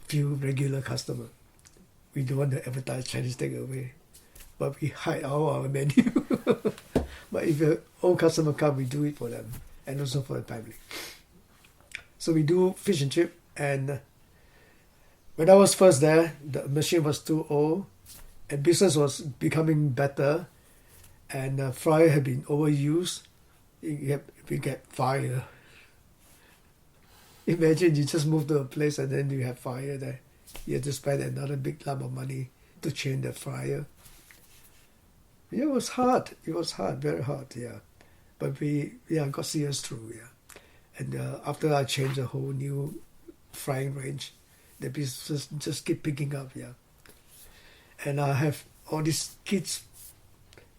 few regular customers. We don't want to advertise Chinese takeaway, but we hide our menu. But if an old customer come, we do it for them, and also for the family. So we do fish and chip, and when I was first there, the machine was too old, and business was becoming better, and the fryer had been overused. We get fire. Imagine you just move to a place and then you have fire there. You have to spend another big lump of money to change the fryer. It was hard. It was hard, very hard, But we got serious through, And after I changed a whole new frying range, the business just keep picking up, And I have all these kids,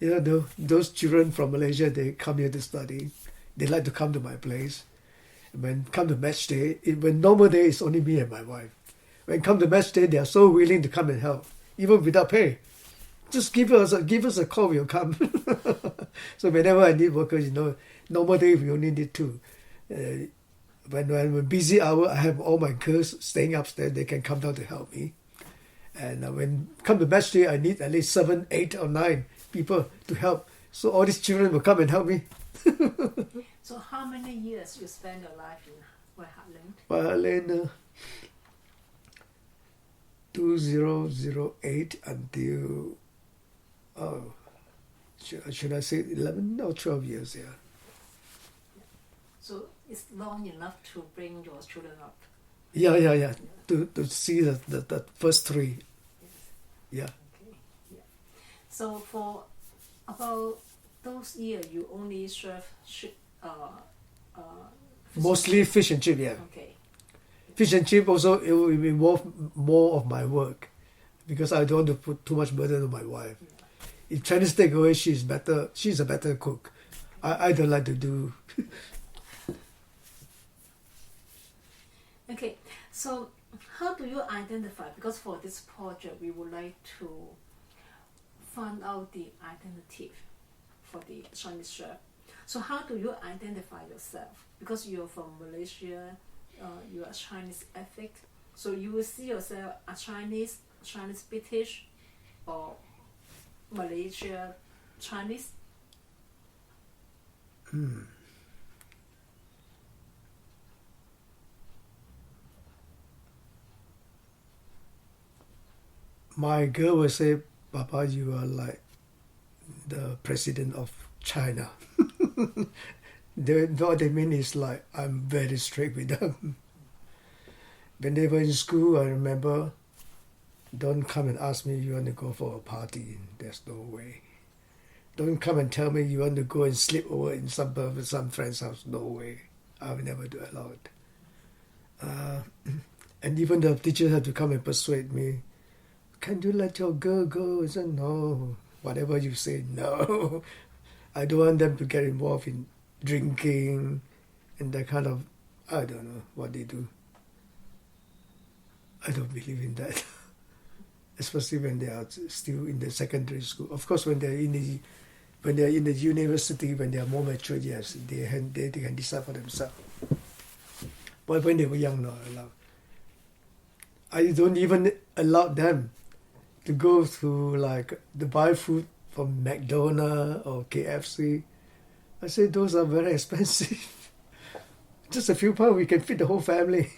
those children from Malaysia, they come here to study. They like to come to my place. When come to match day, when normal day, it's only me and my wife. When come to match day, they are so willing to come and help, even without pay. Just give us a call, we'll come. So whenever I need workers, normal day we only need two. When we're busy hour, I have all my girls staying upstairs. They can come down to help me. And when come to match day, I need at least 7, 8, or 9 people to help. So all these children will come and help me. So how many years you spend your life in White Hart Lane? White Hart Lane, 2008 until, should I say 11 or 12 years, So it's long enough to bring your children up. Yeah. To see the first 3. Yeah. Okay. Yeah. So for about those years, you only serve mostly fish and chip, Okay. Fish and chip also, it will involve more of my work because I don't want to put too much burden on my wife. If Chinese takeaway, she's a better cook. I don't like to do. Okay, so how do you identify? Because for this project, we would like to find out the identity for the Chinese chef. So how do you identify yourself? Because you're from Malaysia, you're a Chinese ethnic, so you will see yourself as Chinese, Chinese British, or Malaysia Chinese. My girl will say, Papa, you are like the president of China. What they mean is like, I'm very strict with them. When they were in school, I remember, don't come and ask me you want to go for a party. There's no way. Don't come and tell me you want to go and sleep over in some friend's house. No way. I will never do allow it. And even the teachers had to come and persuade me, can you let your girl go? I said, no. Whatever you say, no. I don't want them to get involved in drinking and that kind of, I don't know what they do. I don't believe in that. Especially when they are still in the secondary school. Of course, when they're in the university, when they are more mature, yes, they can decide for themselves. But when they were young, not allowed. I don't even allow them to go to buy food from McDonald's or KFC. I say those are very expensive. Just a few pounds, we can feed the whole family.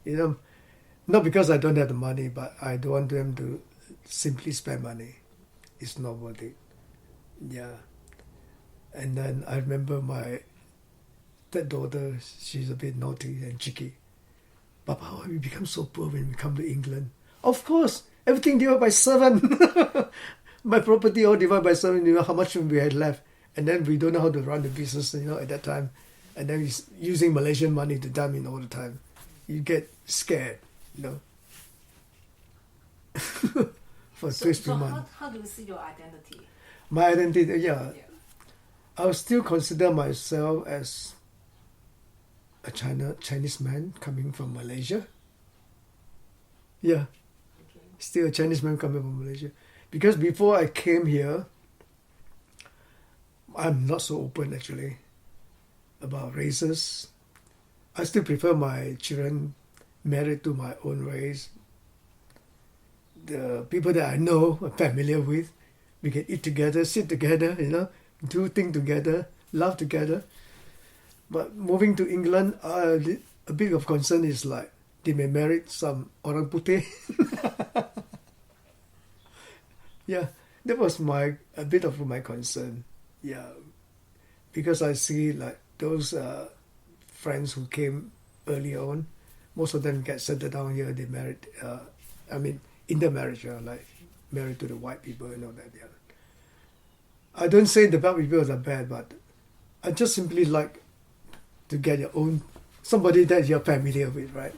Not because I don't have the money, but I don't want them to simply spend money. It's not worth it. Yeah. And then I remember my third daughter, she's a bit naughty and cheeky. Papa, why we become so poor when we come to England? Of course, everything divided by 7. My property all divided by 7, how much we had left. And then we don't know how to run the business, at that time. And then we're using Malaysian money to dump in all the time. You get scared, for 3 months. How do you see your identity? My identity, yeah. I will still consider myself as a Chinese man coming from Malaysia. Yeah. Okay. Still a Chinese man coming from Malaysia. Because before I came here, I'm not so open actually about races. I still prefer my children married to my own race. The people that I know, I'm familiar with, we can eat together, sit together, do things together, laugh together. But moving to England, a bit of concern is like they may marry some orang putih. Yeah, that was a bit of my concern. Yeah, because I see like those friends who came early on, most of them get settled down here. They married. In the marriage, like married to the white people and all that. Yeah. I don't say the black people are bad, but I just simply like to get your own somebody that you're familiar with, right?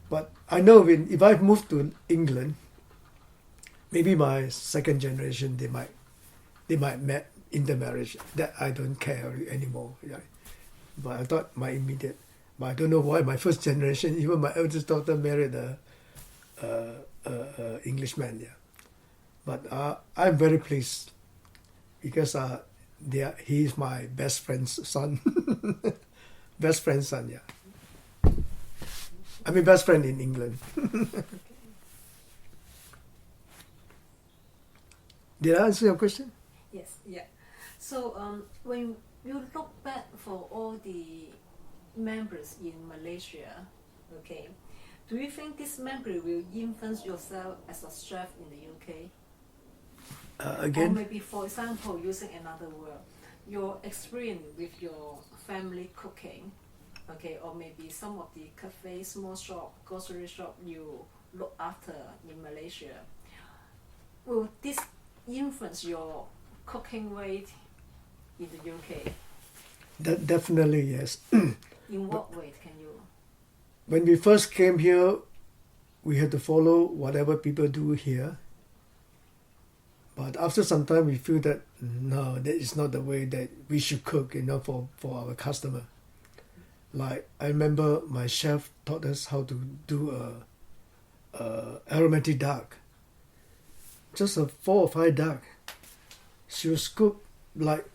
But I know if I move to England, maybe my second generation they might met in the marriage that I don't care anymore. Yeah. But I thought my immediate, but I don't know why my first generation, even my eldest daughter married a Englishman. Yeah. But I'm very pleased because he is my best friend's son. Best friend's son, yeah. I mean, best friend in England. Did I answer your question? Yes, yeah. So when you look back for all the members in Malaysia, okay, do you think this memory will influence yourself as a chef in the UK? Again? Or maybe, for example, using another word, your experience with your family cooking, okay, or maybe some of the cafes, small shop, grocery shop you look after in Malaysia, will this influence your cooking weight in the UK? Definitely, yes. In what way can you? When we first came here, we had to follow whatever people do here. But after some time, we feel that no, that is not the way that we should cook, for our customer. Like I remember my chef taught us how to do a aromatic duck. Just a 4 or 5 duck. She was cooked like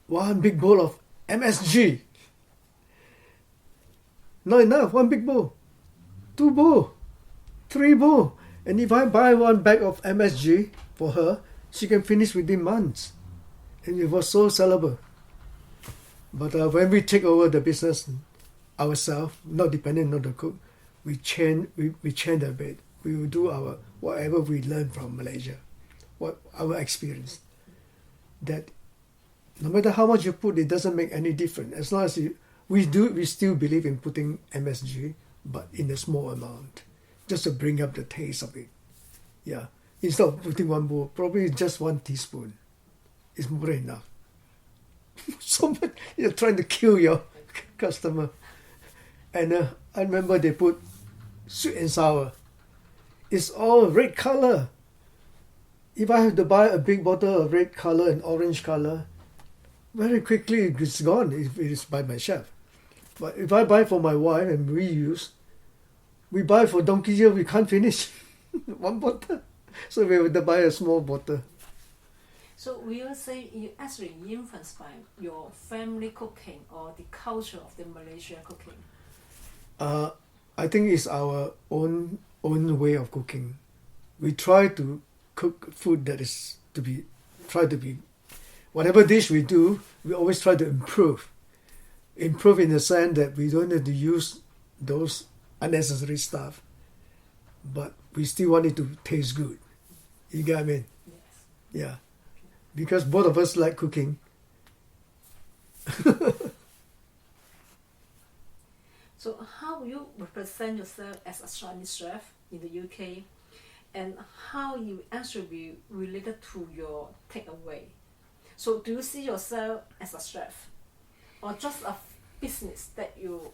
one big bowl of MSG. Not enough, one big bowl. 2 bowl. 3 bowl. And if I buy one bag of MSG for her, she can finish within months. And it was so sellable. But when we take over the business ourselves, not dependent on the cook, we change a bit. We will do our whatever we learn from Malaysia, what our experience. That no matter how much you put, it doesn't make any difference. As long as we still believe in putting MSG, but in a small amount, just to bring up the taste of it. Yeah, instead of putting 1 bowl, probably just 1 teaspoon is more than enough. So much, you're trying to kill your customer. And I remember they put sweet and sour. It's all red color. If I have to buy a big bottle of red color and orange color, very quickly it's gone if it is by my chef. But if I buy for my wife and reuse, we buy for donkey year, we can't finish 1 bottle. So we have to buy a small bottle. So will you say you actually influenced by your family cooking or the culture of the Malaysian cooking? I think it's our own way of cooking. We try to cook food that is try to be, whatever dish we do, we always try to improve. Improve in the sense that we don't have to use those unnecessary stuff, but we still want it to taste good. You get what I mean? Yes. Yeah. Because both of us like cooking. So how you represent yourself as a Chinese chef in the UK, and how you actually be related to your takeaway? So do you see yourself as a chef, or just a business that you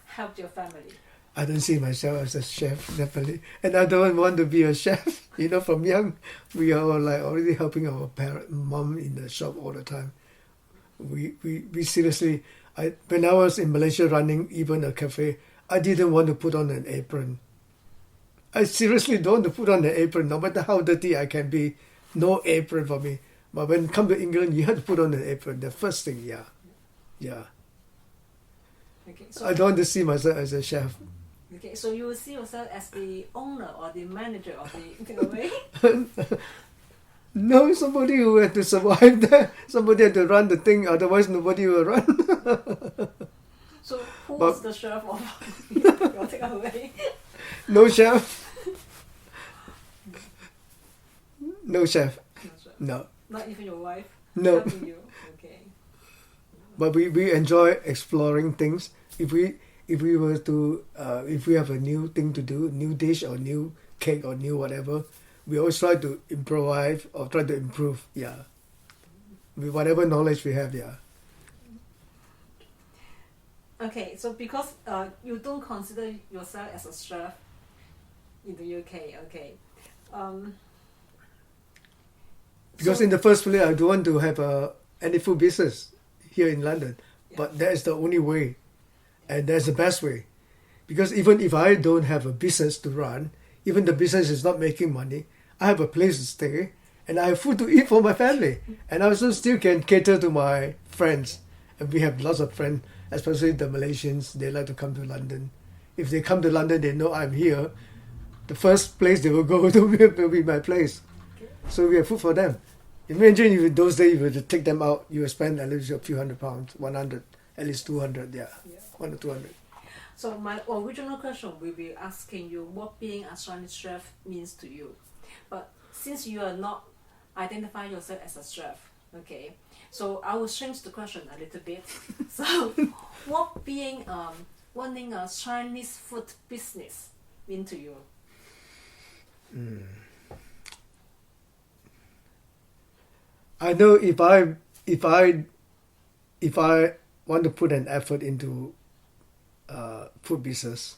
help your family? I don't see myself as a chef, definitely. And I don't want to be a chef. You know, from young, we are like already helping our mom in the shop all the time. We seriously, when I was in Malaysia running even a cafe, I didn't want to put on an apron. I seriously don't want to put on an apron, no matter how dirty I can be. No apron for me. But when come to England, you have to put on an apron. The first thing, yeah. Okay, so I don't want to see myself as a chef. Okay, so you will see yourself as the owner or the manager of the takeaway? No, somebody who had to survive there. Somebody had to run the thing, otherwise nobody will run. So who was the chef of your takeaway? No chef. No chef. No. Not even your wife? No. Helping you? Okay. But we enjoy exploring things. If we were to if we have a new thing to do, new dish or new cake or new whatever, we always try to improvise or try to improve. Yeah, with whatever knowledge we have. Yeah. Okay, so because you don't consider yourself as a chef in the UK, okay. Because so, in the first place, I don't want to have any food business here in London, yeah. but that is the only way, and that's the best way. Because even if I don't have a business to run, even the business is not making money, I have a place to stay, and I have food to eat for my family, and I also still can cater to my friends. And we have lots of friends, especially the Malaysians. They like to come to London. If they come to London, they know I'm here. The first place they will go to will be my place. Okay. So we have food for them. Imagine if in those days you were to take them out, you would spend at least a few £100, 100, at least 200, yeah. 1 or 200. So my original question will be asking you what being a Chinese chef means to you. But since you are not identifying yourself as a chef, okay, so I will change the question a little bit. So what being running a Chinese food business mean to you? I know if I want to put an effort into food business,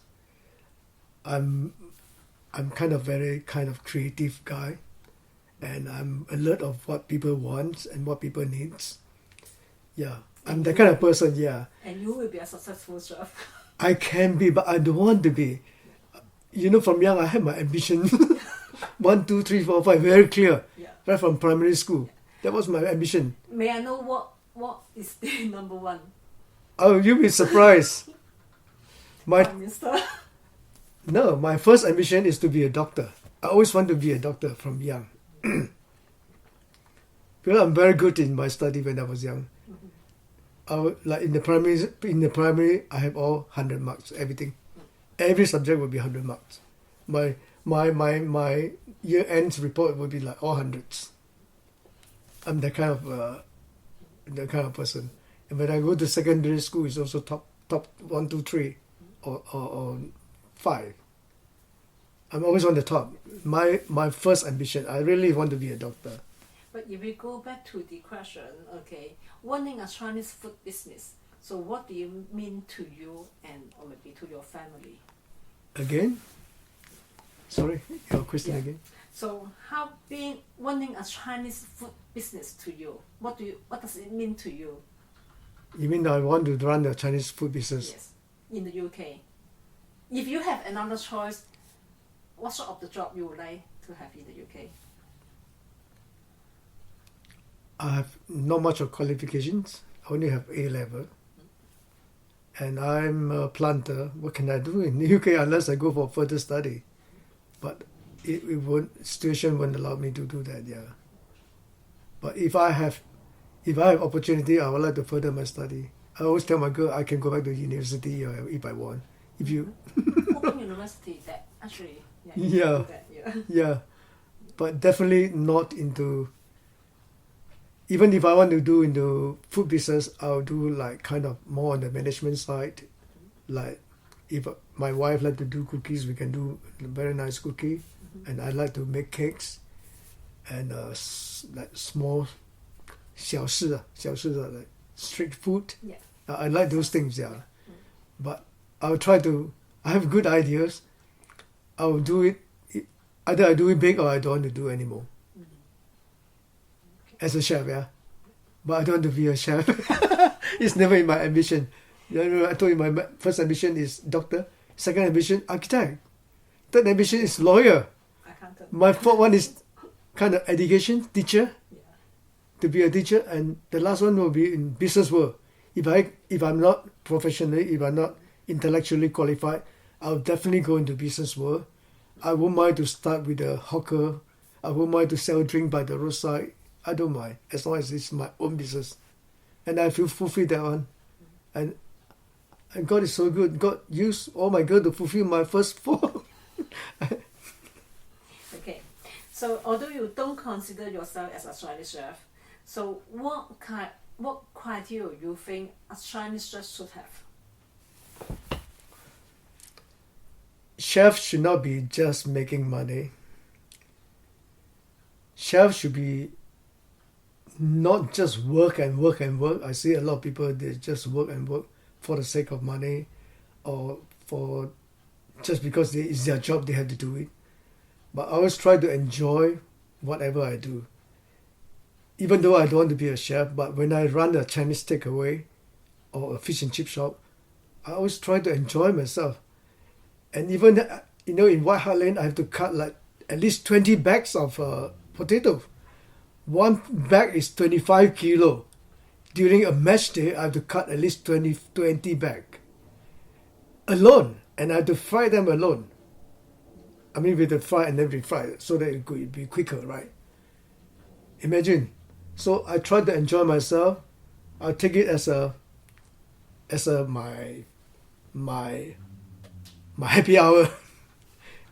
I'm kind of very kind of creative guy, and I'm alert of what people want and what people needs. Yeah, I'm that kind of person. Yeah. And you will be a successful chef. I can be, but I don't want to be. You know, from young I had my ambition. 1, 2, 3, 4, 5, very clear. Yeah. Right from primary school. That was my ambition. May I know what what is the number one? Oh, you'll be surprised. Prime Minister. No, my first ambition is to be a doctor. I always want to be a doctor from young. Because I'm very good in my study when I was young. I would, like in the primary, I have all 100 marks, everything. Every subject would be 100 marks. My year ends report would be like all hundreds. I'm that kind of person. And when I go to secondary school, it's also top 1, 2, 3, or 5. I'm always on the top. My first ambition, I really want to be a doctor. But if we go back to the question, okay, running a Chinese food business, so what do you mean to you or maybe to your family? Again? Sorry, your question Yeah. again? So how being running a Chinese food business to you? What does it mean to you? You mean I want to run a Chinese food business? Yes, in the UK. If you have another choice, what sort of the job you would like to have in the UK? I have not much of qualifications. I only have A level. And I'm a planter. What can I do in the UK unless I go for further study? But situation won't allow me to do that, yeah. But if I have opportunity, I would like to further my study. I always tell my girl I can go back to university if I want. If you Open university, that actually, you can Yeah. do that, yeah. Yeah, but definitely not into. Even if I want to do into food business, I'll do like kind of more on the management side. Like if my wife like to do cookies, we can do a very nice cookie, and I like to make cakes, and like small 小事啊，like street food. Yeah. I like those things, yeah. But I'll try to. I have good ideas. I'll do it. Either I do it big or I don't want to do anymore. As a chef, yeah. But I don't want to be a chef. It's never in my ambition. You know, I told you my first ambition is doctor. Second ambition, architect. Third ambition is lawyer. Accountant. My fourth one is kind of education, teacher. Yeah. To be a teacher, and the last one will be in business world. If I'm not professionally, if I'm not intellectually qualified, I'll definitely go into business world. I won't mind to start with a hawker. I won't mind to sell drink by the roadside. I don't mind as long as it's my own business, and I feel fulfilled that one. And God is so good. God used all my girl to fulfill my first 4. Okay, so although you don't consider yourself as a Chinese chef, so what criteria you think a Chinese chef should have? Chef should not be just making money. Chef should be not just work and work and work. I see a lot of people, they just work and work for the sake of money, or for just because it's their job, they have to do it. But I always try to enjoy whatever I do. Even though I don't want to be a chef, but when I run a Chinese takeaway or a fish and chip shop, I always try to enjoy myself. And even, in White Hart Lane, I have to cut like at least 20 bags of potatoes. One bag is 25 kilo. During a match day, I have to cut at least 20 bags. Alone. And I have to fry them alone. I mean, with the fry and then refry, so that it could be quicker, right? Imagine. So I try to enjoy myself. I take it as my happy hour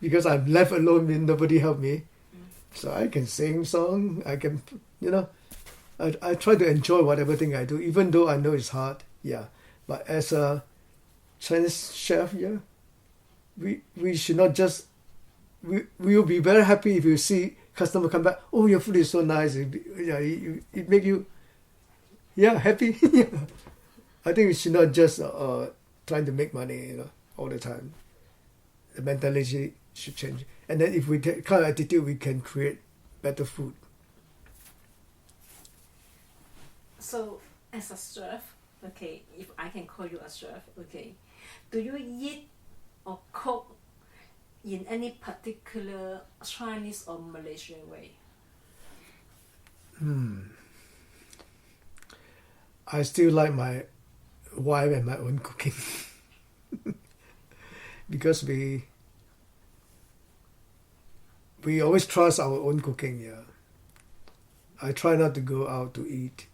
because I'm left alone when nobody help me. So I can sing song. I can, I try to enjoy whatever thing I do, even though I know it's hard. Yeah, but as a Chinese chef, yeah, we should not just. We will be very happy if you see customer come back. Oh, your food is so nice. It make you, happy. I think we should not just trying to make money, all the time. The mentality should change, and then if we take kind of attitude, we can create better food. So, as a chef, okay, if I can call you a chef, okay, do you eat or cook in any particular Chinese or Malaysian way? I still like my wife and my own cooking because we always trust our own cooking. Yeah, I try not to go out to eat.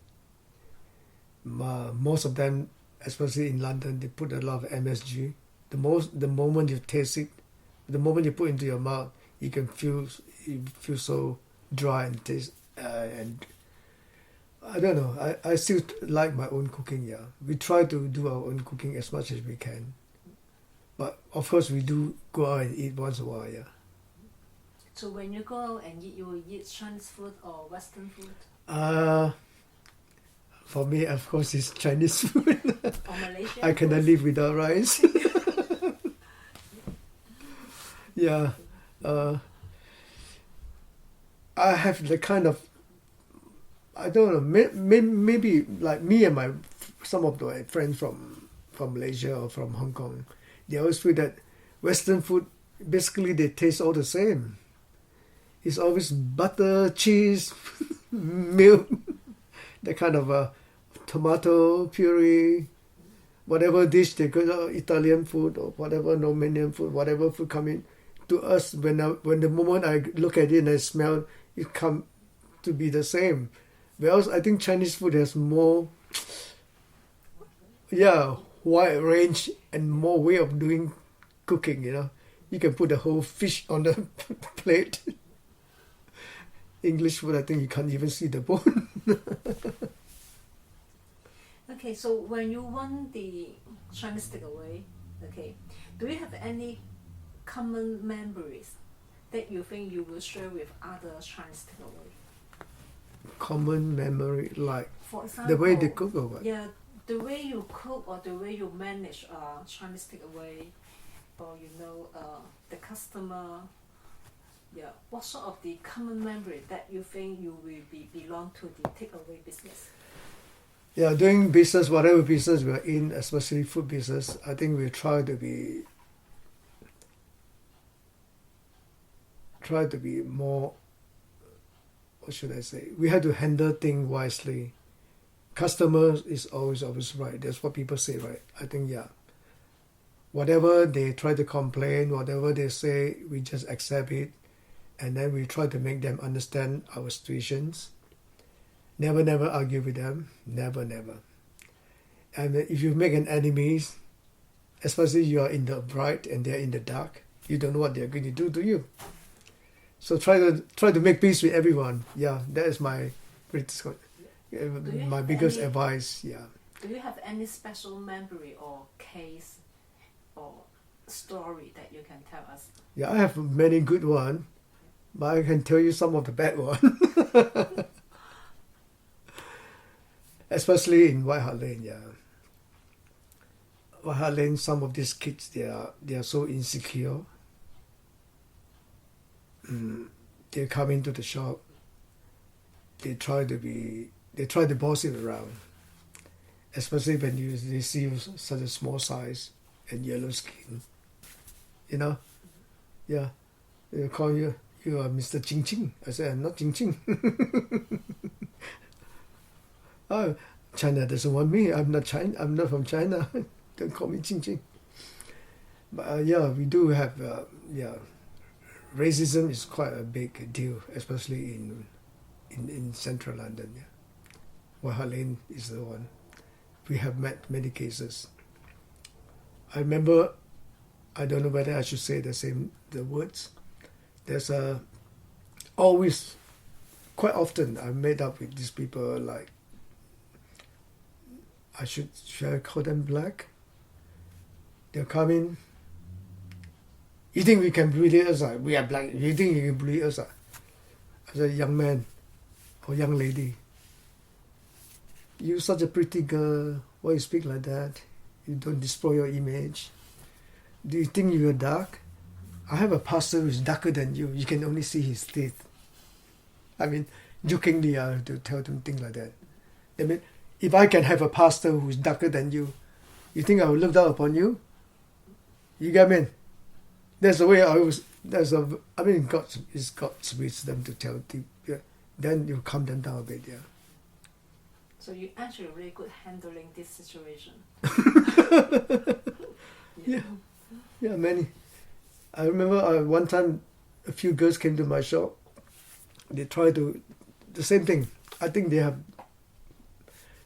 Most of them, especially in London, they put a lot of MSG. The moment you taste it, the moment you put into your mouth, you feel so dry and taste and I don't know. I still like my own cooking. Yeah, we try to do our own cooking as much as we can, but of course we do go out and eat once in a while. Yeah. So when you go out and eat, you will eat Chinese food or Western food? For me, of course, it's Chinese food. Or Malaysian I cannot food? live without rice. Yeah. I have the kind of, I don't know, maybe like me and some of my friends from Malaysia or from Hong Kong, they always feel that Western food, basically they taste all the same. It's always butter, cheese, milk, that kind of tomato puree, whatever dish they go, Italian food or whatever, Romanian food, whatever food come in. To us, when the moment I look at it and I smell, it come to be the same. Whereas I think Chinese food has more, wide range and more way of doing cooking. You can put the whole fish on the plate. English food, I think you can't even see the bone. Okay, so when you want the Chinese takeaway, okay, do you have any common memories that you think you will share with other Chinese takeaway? Common memory, like For example, the way they cook or what? Yeah, the way you cook or the way you manage Chinese takeaway, or the customer. Yeah, what sort of the common memory that you think you will belong to the takeaway business? Yeah, doing business, whatever business we're in, especially food business, I think we try to be more, what should I say? We have to handle things wisely. Customers is always right. That's what people say, right? I think, yeah. Whatever they try to complain, whatever they say, we just accept it. And then we try to make them understand our situations. Never argue with them. Never. And if you make an enemy, especially you are in the bright and they're in the dark, you don't know what they're going to do to you. So try to make peace with everyone. Yeah, that is my biggest advice. Yeah. Do you have any special memory or case or story that you can tell us? Yeah, I have many good ones, but I can tell you some of the bad ones. Especially in White Hart Lane, yeah. White Hart Lane, some of these kids, they are so insecure. They come into the shop. They try to boss it around. Especially when they see you such a small size and yellow skin. Yeah. They call you are Mr. Ching Ching. I say, I'm not Ching Ching. Oh, China doesn't want me. I'm not from China. Don't call me Ching Ching. But we do have racism is quite a big deal, especially in central London. Yeah. White Hart Lane is the one. We have met many cases. I remember, I don't know whether I should say the words. There's always, quite often, I'm made up with these people like, should I call them black? They'll come in. You think we can bully us? We are black. You think you can bully us? As a young man or young lady, you're such a pretty girl. Why you speak like that? You don't destroy your image. Do you think you are dark? I have a pastor who's darker than you. You can only see his teeth. I mean, jokingly, I have to tell them things like that. I mean, if I can have a pastor who's darker than you, you think I will look down upon you? You get me? That's the way it's God's wisdom to tell people. Yeah. Then you calm them down a bit, yeah. So you're actually really good handling this situation. Yeah. Yeah, many. I remember one time a few girls came to my shop. They tried to, the same thing. I think they have,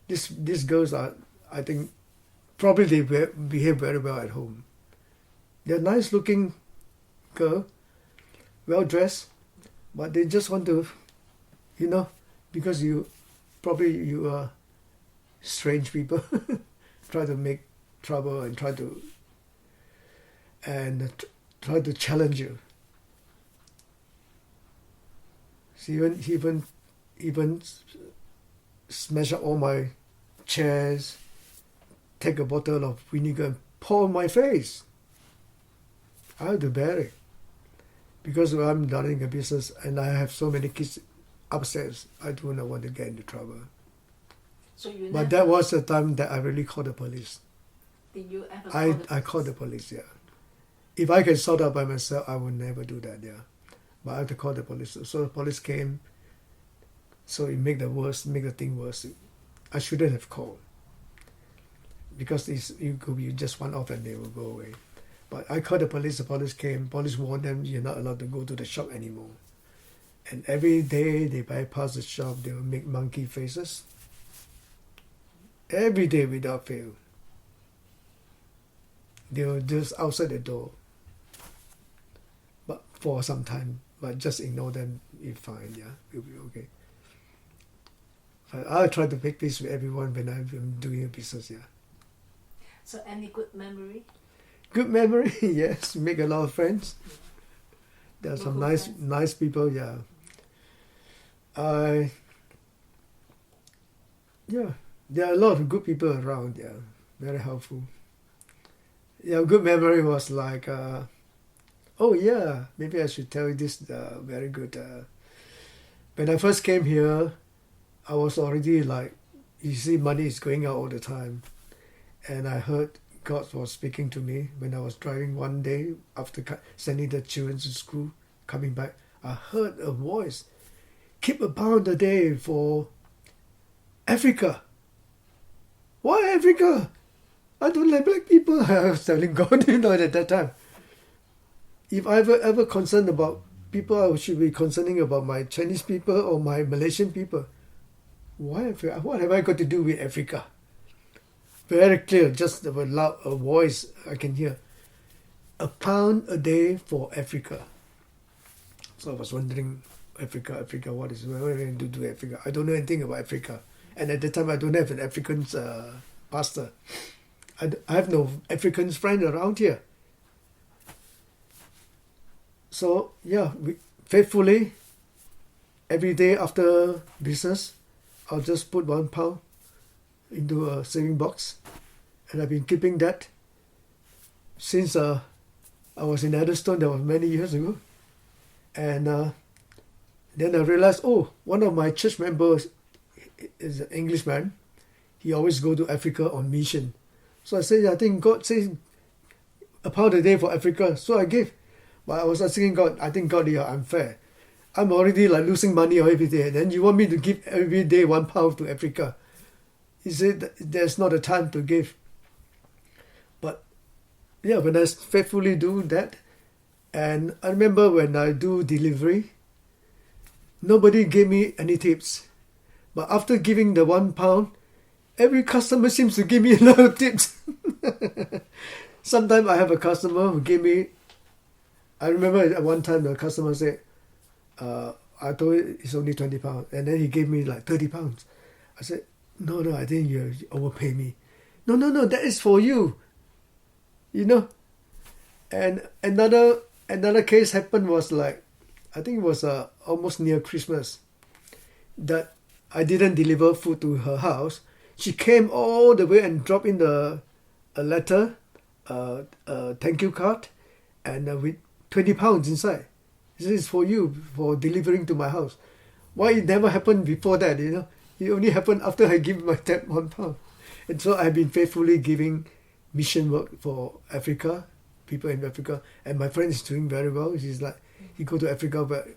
these girls are, I think, probably they behave very well at home. They're nice looking girl, well dressed, but they just want to, because you are strange people, try to make trouble and try to challenge you. She even smash up all my chairs, take a bottle of vinegar and pour on my face. I have to bear it because I'm running a business and I have so many kids upstairs. I do not want to get into trouble. So you but that was the time that I really called the police. Did you ever call the police? I called the police, yeah. If I can sort out by myself, I would never do that, yeah. But I have to call the police. So the police came, so it make the thing worse. I shouldn't have called. Because you could be just one off and they will go away. But I called the police came, police warned them you're not allowed to go to the shop anymore. And every day they bypass the shop, they will make monkey faces. Every day without fail. They were just outside the door. But for some time, but just ignore them, you're fine, yeah, you'll be okay. I'll try to make peace with everyone when I'm doing a business, yeah. So any good memory? Good memory, yes. Make a lot of friends. There are some nice people, yeah. There are a lot of good people around, yeah. Very helpful. Yeah, good memory was like, maybe I should tell you this very good. When I first came here, I was already like, you see, money is going out all the time. And I heard God was speaking to me when I was driving one day after sending the children to school, coming back. I heard a voice, keep £1 a day for Africa. Why Africa? I don't like black people. I was telling God, at that time. If I ever concerned about people, I should be concerning about my Chinese people or my Malaysian people. Why Africa? What have I got to do with Africa? Very clear, just a loud a voice I can hear. £1 a day for Africa. So I was wondering, Africa, what am I going to do with Africa? I don't know anything about Africa. And at the time, I don't have an African pastor. I have no African friend around here. So, faithfully, every day after business, I'll just put £1 into a saving box. And I've been keeping that since I was in Adderstone, that was many years ago. And then I realized, one of my church members is an Englishman. He always go to Africa on mission. So I said, I think God says £1 a day for Africa. So I gave. But I was asking God, I think God, you're unfair. I'm already like losing money every day. Then you want me to give every day £1 to Africa. He said, there's not a time to give. But when I faithfully do that, and I remember when I do delivery, nobody gave me any tips. But after giving the £1, every customer seems to give me a lot of tips. Sometimes I have a customer who gave me, I remember at one time the customer said, I told him it's only £20. And then he gave me like £30. I said, no, I think you overpay me. No, that is for you. And another case happened was like, I think it was almost near Christmas, that I didn't deliver food to her house. She came all the way and dropped in a letter, a thank you card, and with £20 inside. This is for you, for delivering to my house. Why it never happened before that, It only happened after I give my dad £1. And so I've been faithfully giving mission work for Africa, people in Africa. And my friend is doing very well. He's like, he go to Africa, but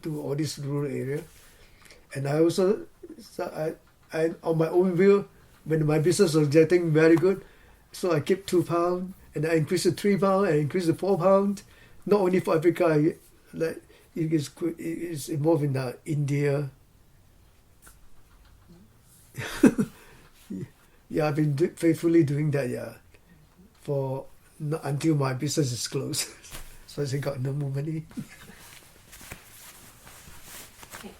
to all this rural area. And I also, And on my own will, when my business was getting very good, so I kept £2 and I increased to £3 and increased to £4. Not only for Africa, like it's involved in India. Yeah, I've been faithfully doing that. Yeah, for until my business is closed, so I got no more money. Okay.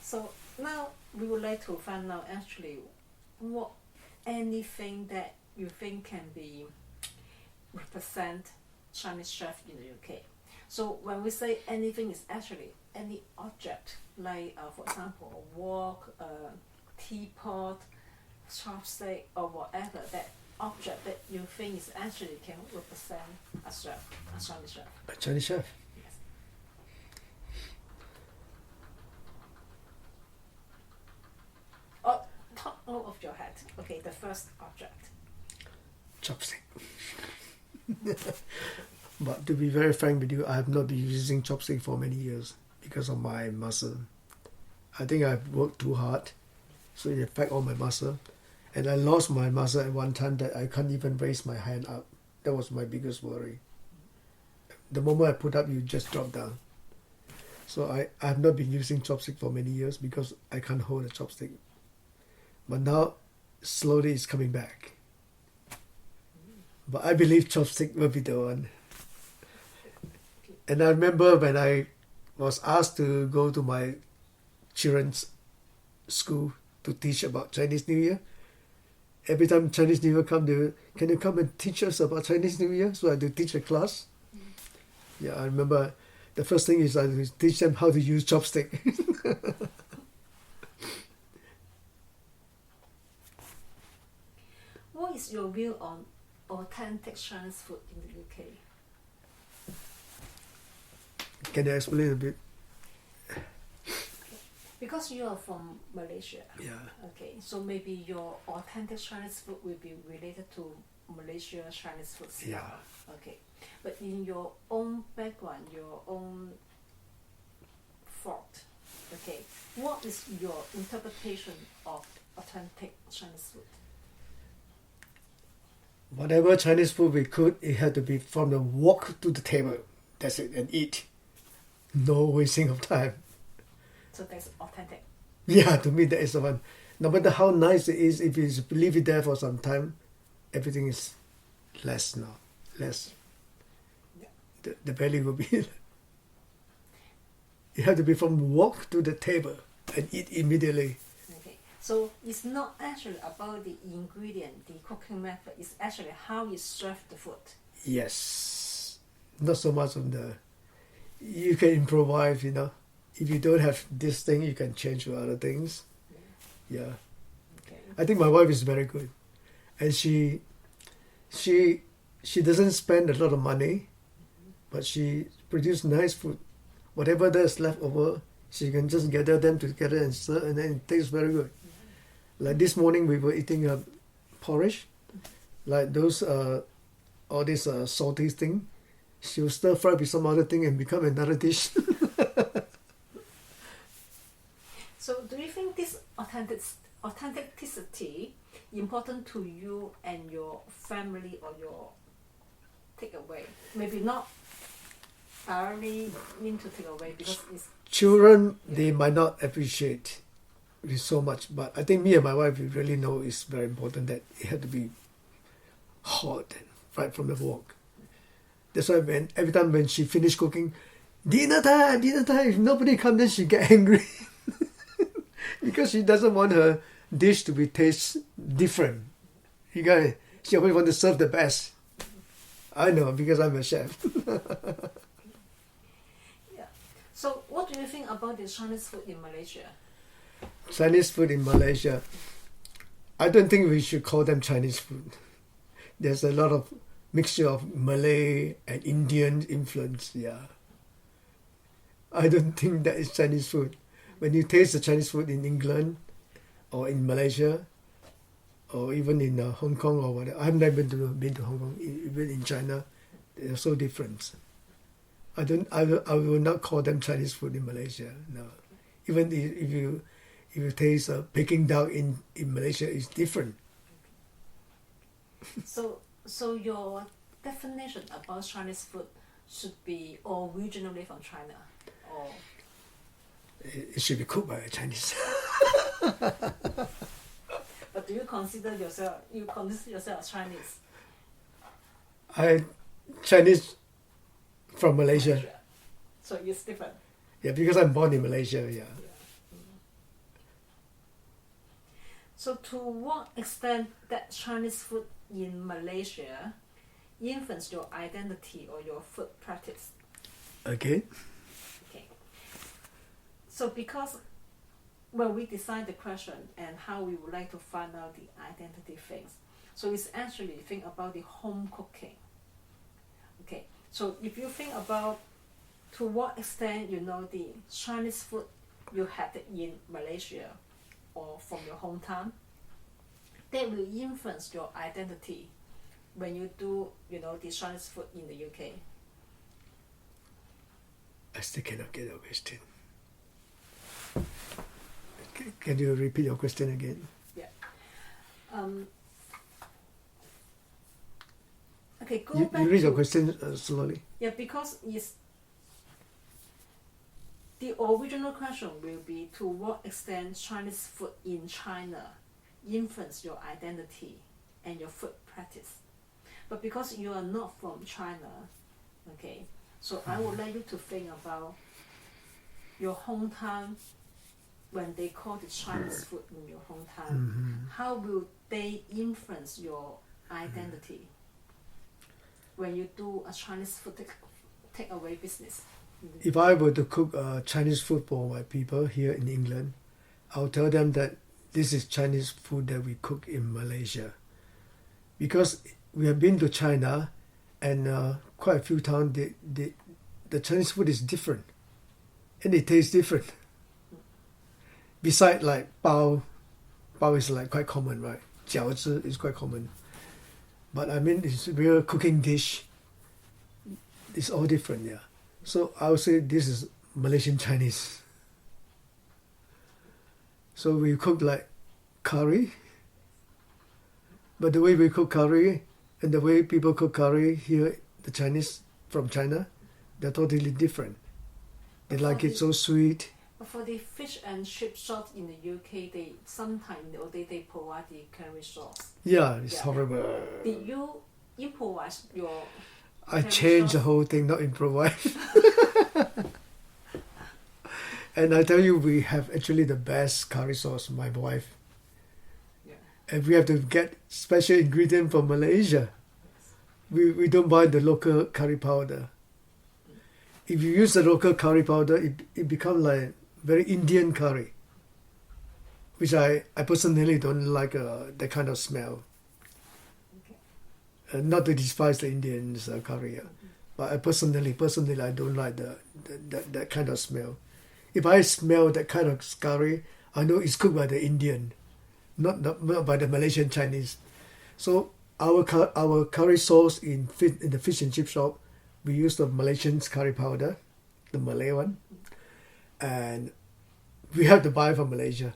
So now we would like to find out actually what anything that you think can be represent Chinese chef in the UK. So when we say anything, is actually any object, like for example, a wok, a teapot, chopstick, or whatever, that object that you think is actually can represent a chef, a Chinese chef. A Chinese chef. Yes. Oh, top of your head. Okay, the first object. Chopstick. But to be very frank with you, I have not been using chopstick for many years because of my muscle. I think I've worked too hard, so it affects all my muscle. And I lost my muscle at one time that I can't even raise my hand up. That was my biggest worry. The moment I put up, you just drop down. So I have not been using chopstick for many years because I can't hold a chopstick. But now, slowly it's coming back. But I believe chopstick will be the one. And I remember when I was asked to go to my children's school to teach about Chinese New Year. Every time Chinese New Year come, they will, can you come and teach us about Chinese New Year? So I had to teach a class. Yeah, I remember the first thing is I had to teach them how to use chopstick. What is your view on authentic Chinese food in the UK? Can you explain a bit? Because you are from Malaysia. Yeah. Okay, so maybe your authentic Chinese food will be related to Malaysia Chinese food style. Yeah. Okay, but in your own background, your own thought, okay, what is your interpretation of authentic Chinese food? Whatever Chinese food we cook, it had to be from the wok to the table. That's it, and eat. No wasting of time. So that's authentic. Yeah, to me that is the one. No matter how nice it is, if you leave it there for some time, everything is less now. Less. Yeah. The value will be. You have to be from wok to the table and eat immediately. Okay, so it's not actually about the ingredient, the cooking method. It's actually how you serve the food. Yes. Not so much on the. You can improvise, you know. If you don't have this thing, you can change to other things. Yeah. Okay. I think my wife is very good, and she doesn't spend a lot of money, but she produces nice food. Whatever there's left over, she can just gather them together and serve, and then it tastes very good. Like this morning, we were eating a porridge, like those all this salty thing. She'll stir fry with some other thing and become another dish. So do you think this authenticity important to you and your family or your takeaway? Maybe not directly mean to take away because it's Children, they might not appreciate it so much, but I think me and my wife, we really know it's very important that it had to be hot and right from the wok. That's why every time when she finished cooking, dinner time, if nobody comes, then she get angry. Because she doesn't want her dish to be taste different. You got it? She always want to serve the best. I know because I'm a chef. yeah. So what do you think about the Chinese food in Malaysia? Chinese food in Malaysia, I don't think we should call them Chinese food. There's a lot of mixture of Malay and Indian influence. Yeah. I don't think that is Chinese food. When you taste the Chinese food in England or in Malaysia or even in Hong Kong or whatever, I've never been to Hong Kong, even in China, they're so different. I will not call them Chinese food in Malaysia. No, even If you taste Peking duck in Malaysia, it's different. So your definition about Chinese food should be originally from China, or It should be cooked by a Chinese. but do you consider yourself Chinese? Chinese from Malaysia. So it's different. Yeah, because I'm born in Malaysia. Yeah. So to what extent that Chinese food in Malaysia influence your identity or your food practice? Okay. Okay. So because when we design the question and how we would like to find out the identity things, so it's actually think about the home cooking. Okay. So if you think about to what extent you know the Chinese food you had in Malaysia or from your hometown, that will influence your identity when you do, the Chinese food in the UK. I still cannot get your question. Can you repeat your question again? Yeah. Okay, go You back read your to- question slowly. Yeah, because it's the original question will be to what extent Chinese food in China influence your identity and your food practice. But because you are not from China, okay, so I would like you to think about your hometown when they call the Chinese food in your hometown. How will they influence your identity when you do a Chinese food take-away business? If I were to cook Chinese food for my people here in England, I'll tell them that this is Chinese food that we cook in Malaysia. Because we have been to China and quite a few times the Chinese food is different and it tastes different. Besides like bao is like quite common, right? 饺子 is quite common. But I mean it's real cooking dish. It's all different, yeah. So I would say this is Malaysian Chinese. So we cook like curry. But the way we cook curry and the way people cook curry here, the Chinese from China, they're totally different. They like it so sweet. But for the fish and chip sauce in the UK, they sometimes they provide the curry sauce. Yeah, it's horrible. Did you improvise your I curry changed the sauce? whole thing, not improvise. And I tell you, we have actually the best curry sauce, my wife. Yeah. And we have to get special ingredient from Malaysia. We don't buy the local curry powder. If you use the local curry powder, it becomes like very Indian curry, which I personally don't like that kind of smell. Okay. Not to despise the Indians curry, but I personally I don't like that kind of smell. If I smell that kind of curry, I know it's cooked by the Indian, not by the Malaysian Chinese. So our curry sauce in the fish and chip shop, we use the Malaysian curry powder, the Malay one, and we have to buy from Malaysia.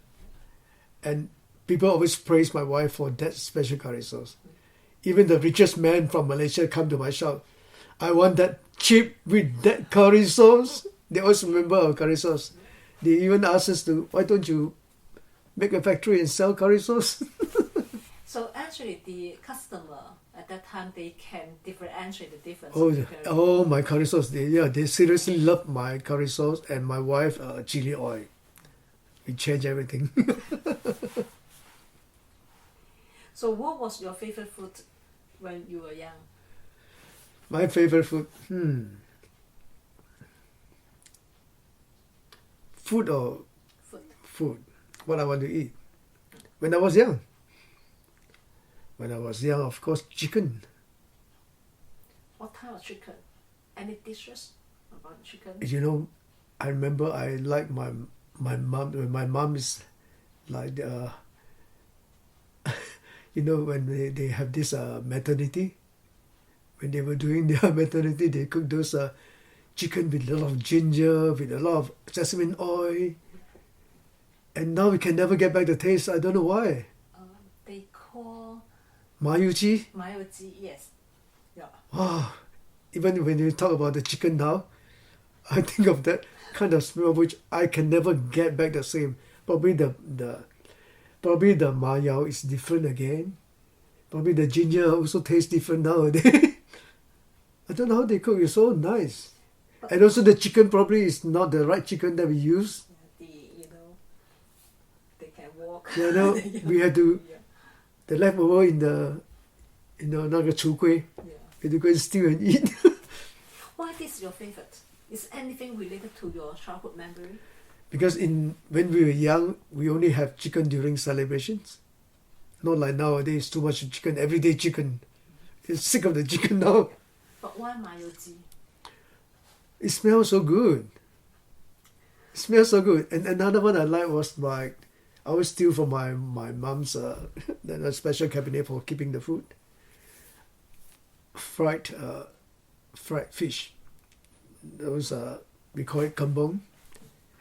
And people always praise my wife for that special curry sauce. Even the richest man from Malaysia come to my shop. I want that chip with that curry sauce. They always remember our curry sauce. They even ask us why don't you make a factory and sell curry sauce? So actually, the customer at that time they can differentiate the difference. Oh, of the curry. oh, my curry sauce. They seriously love my curry sauce and my wife chili oil. We change everything. So what was your favorite food when you were young? My favorite food. Food or food? What I want to eat. When I was young. When I was young, of course, chicken. What type of chicken? Any dishes about chicken? You know, I remember I like my mom. When my mom is like, you know, when they have this maternity. When they were doing their maternity, they cook those chicken with a lot of ginger, with a lot of sesame oil. And now we can never get back the taste. I don't know why. They call Mayuchi. mayoji, yes. Yeah. Wow. Even when you talk about the chicken now, I think of that kind of smell which I can never get back the same. Probably the mayao is different again. Probably the ginger also tastes different nowadays. I don't know how they cook. It's so nice. And also the chicken probably is not the right chicken that we use. They can walk. We had to the leftover in the 那个橱柜 we had to go and steal and eat. Why this is your favorite? Is anything related to your childhood memory? Because when we were young, we only have chicken during celebrations. Not like nowadays, too much chicken, everyday chicken. It's sick of the chicken now. But why mayoji? It smells so good. It smells so good. And another one I like was I always steal from my mom's the special cabinet for keeping the food. Fried fish. Those we call it kambong.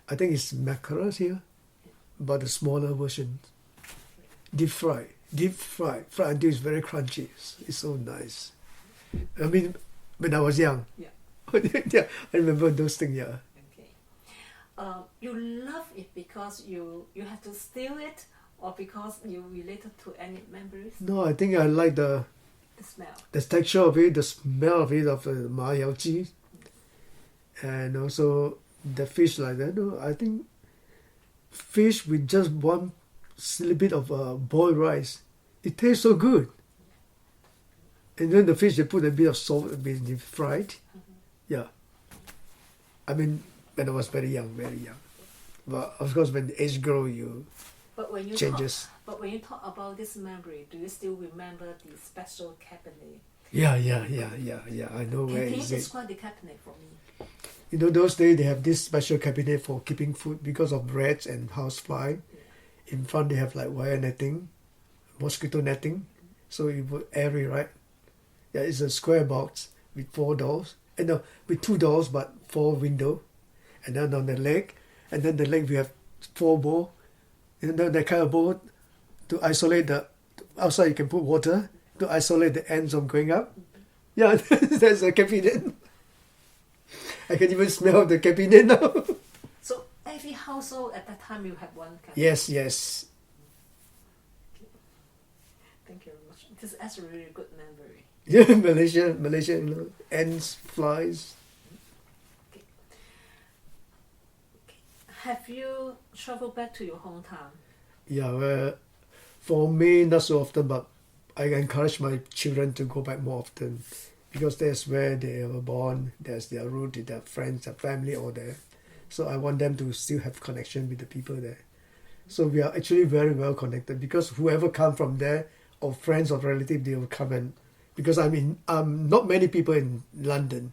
I think it's mackerel here, but the smaller version. Deep fried, fried until it's very crunchy. It's so nice. I mean, when I was young. Yeah. Yeah, I remember those things. Yeah. Okay. You love it because you have to steal it, or because you related to any memories? No, I think I like the smell, the texture of it, the smell of it, of the ma yao ji, and also the fish like that. No, I think fish with just one little bit of boiled rice, it tastes so good. And then the fish, they put a bit of salt, a bit fried. Yeah. I mean, when I was very young. But of course, when the age grows, changes. But when you talk about this memory, do you still remember the special cabinet? Yeah. I know where is it. Can you describe the cabinet for me? You know, those days they have this special cabinet for keeping food because of rats and housefly. In front they have like wire netting, mosquito netting, so it would airy, right? Yeah, it's a square box with 4 doors. No, with 2 doors but 4 windows. And then on the leg, and then the leg we have 4 bowl. And then that kind of bowl to isolate the outside. You can put water to isolate the ends from going up. Yeah, that's a cabinet. I can even smell the cabinet now. So every household at that time you have one cabinet? Yes. Thank you very much. This is a really good memory. Yeah, Malaysia, ants, flies. Okay. Have you traveled back to your hometown? Yeah, well, for me, not so often, but I encourage my children to go back more often because that's where they were born, there's their root, their friends, their family all there. So I want them to still have connection with the people there. So we are actually very well connected because whoever come from there, or friends or relatives, they will come and because not many people in London.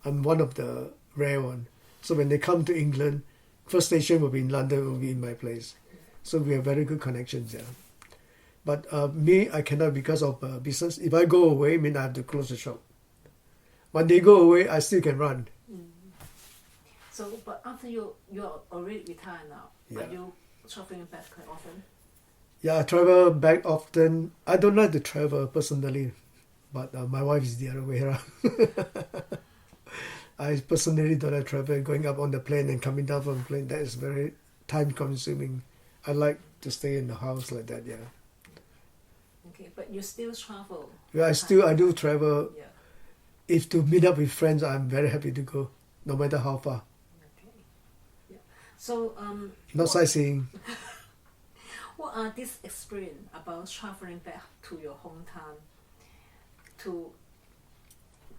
I'm one of the rare one. So when they come to England, first station will be in London, will be in my place. So we have very good connections there. But me, I cannot because of business. If I go away, I have to close the shop. When they go away, I still can run. So, but after you're already retired now, Yeah. are you traveling back quite often? Yeah, I travel back often. I don't like to travel personally, but my wife is the other way around. I personally don't like travel, going up on the plane and coming down from the plane. That is very time consuming. I like to stay in the house like that, yeah. Okay, but you still travel? Yeah, I do travel. Yeah. If to meet up with friends, I'm very happy to go, no matter how far. Okay. Yeah. So, not sightseeing. What are these experience about traveling back to your hometown? Do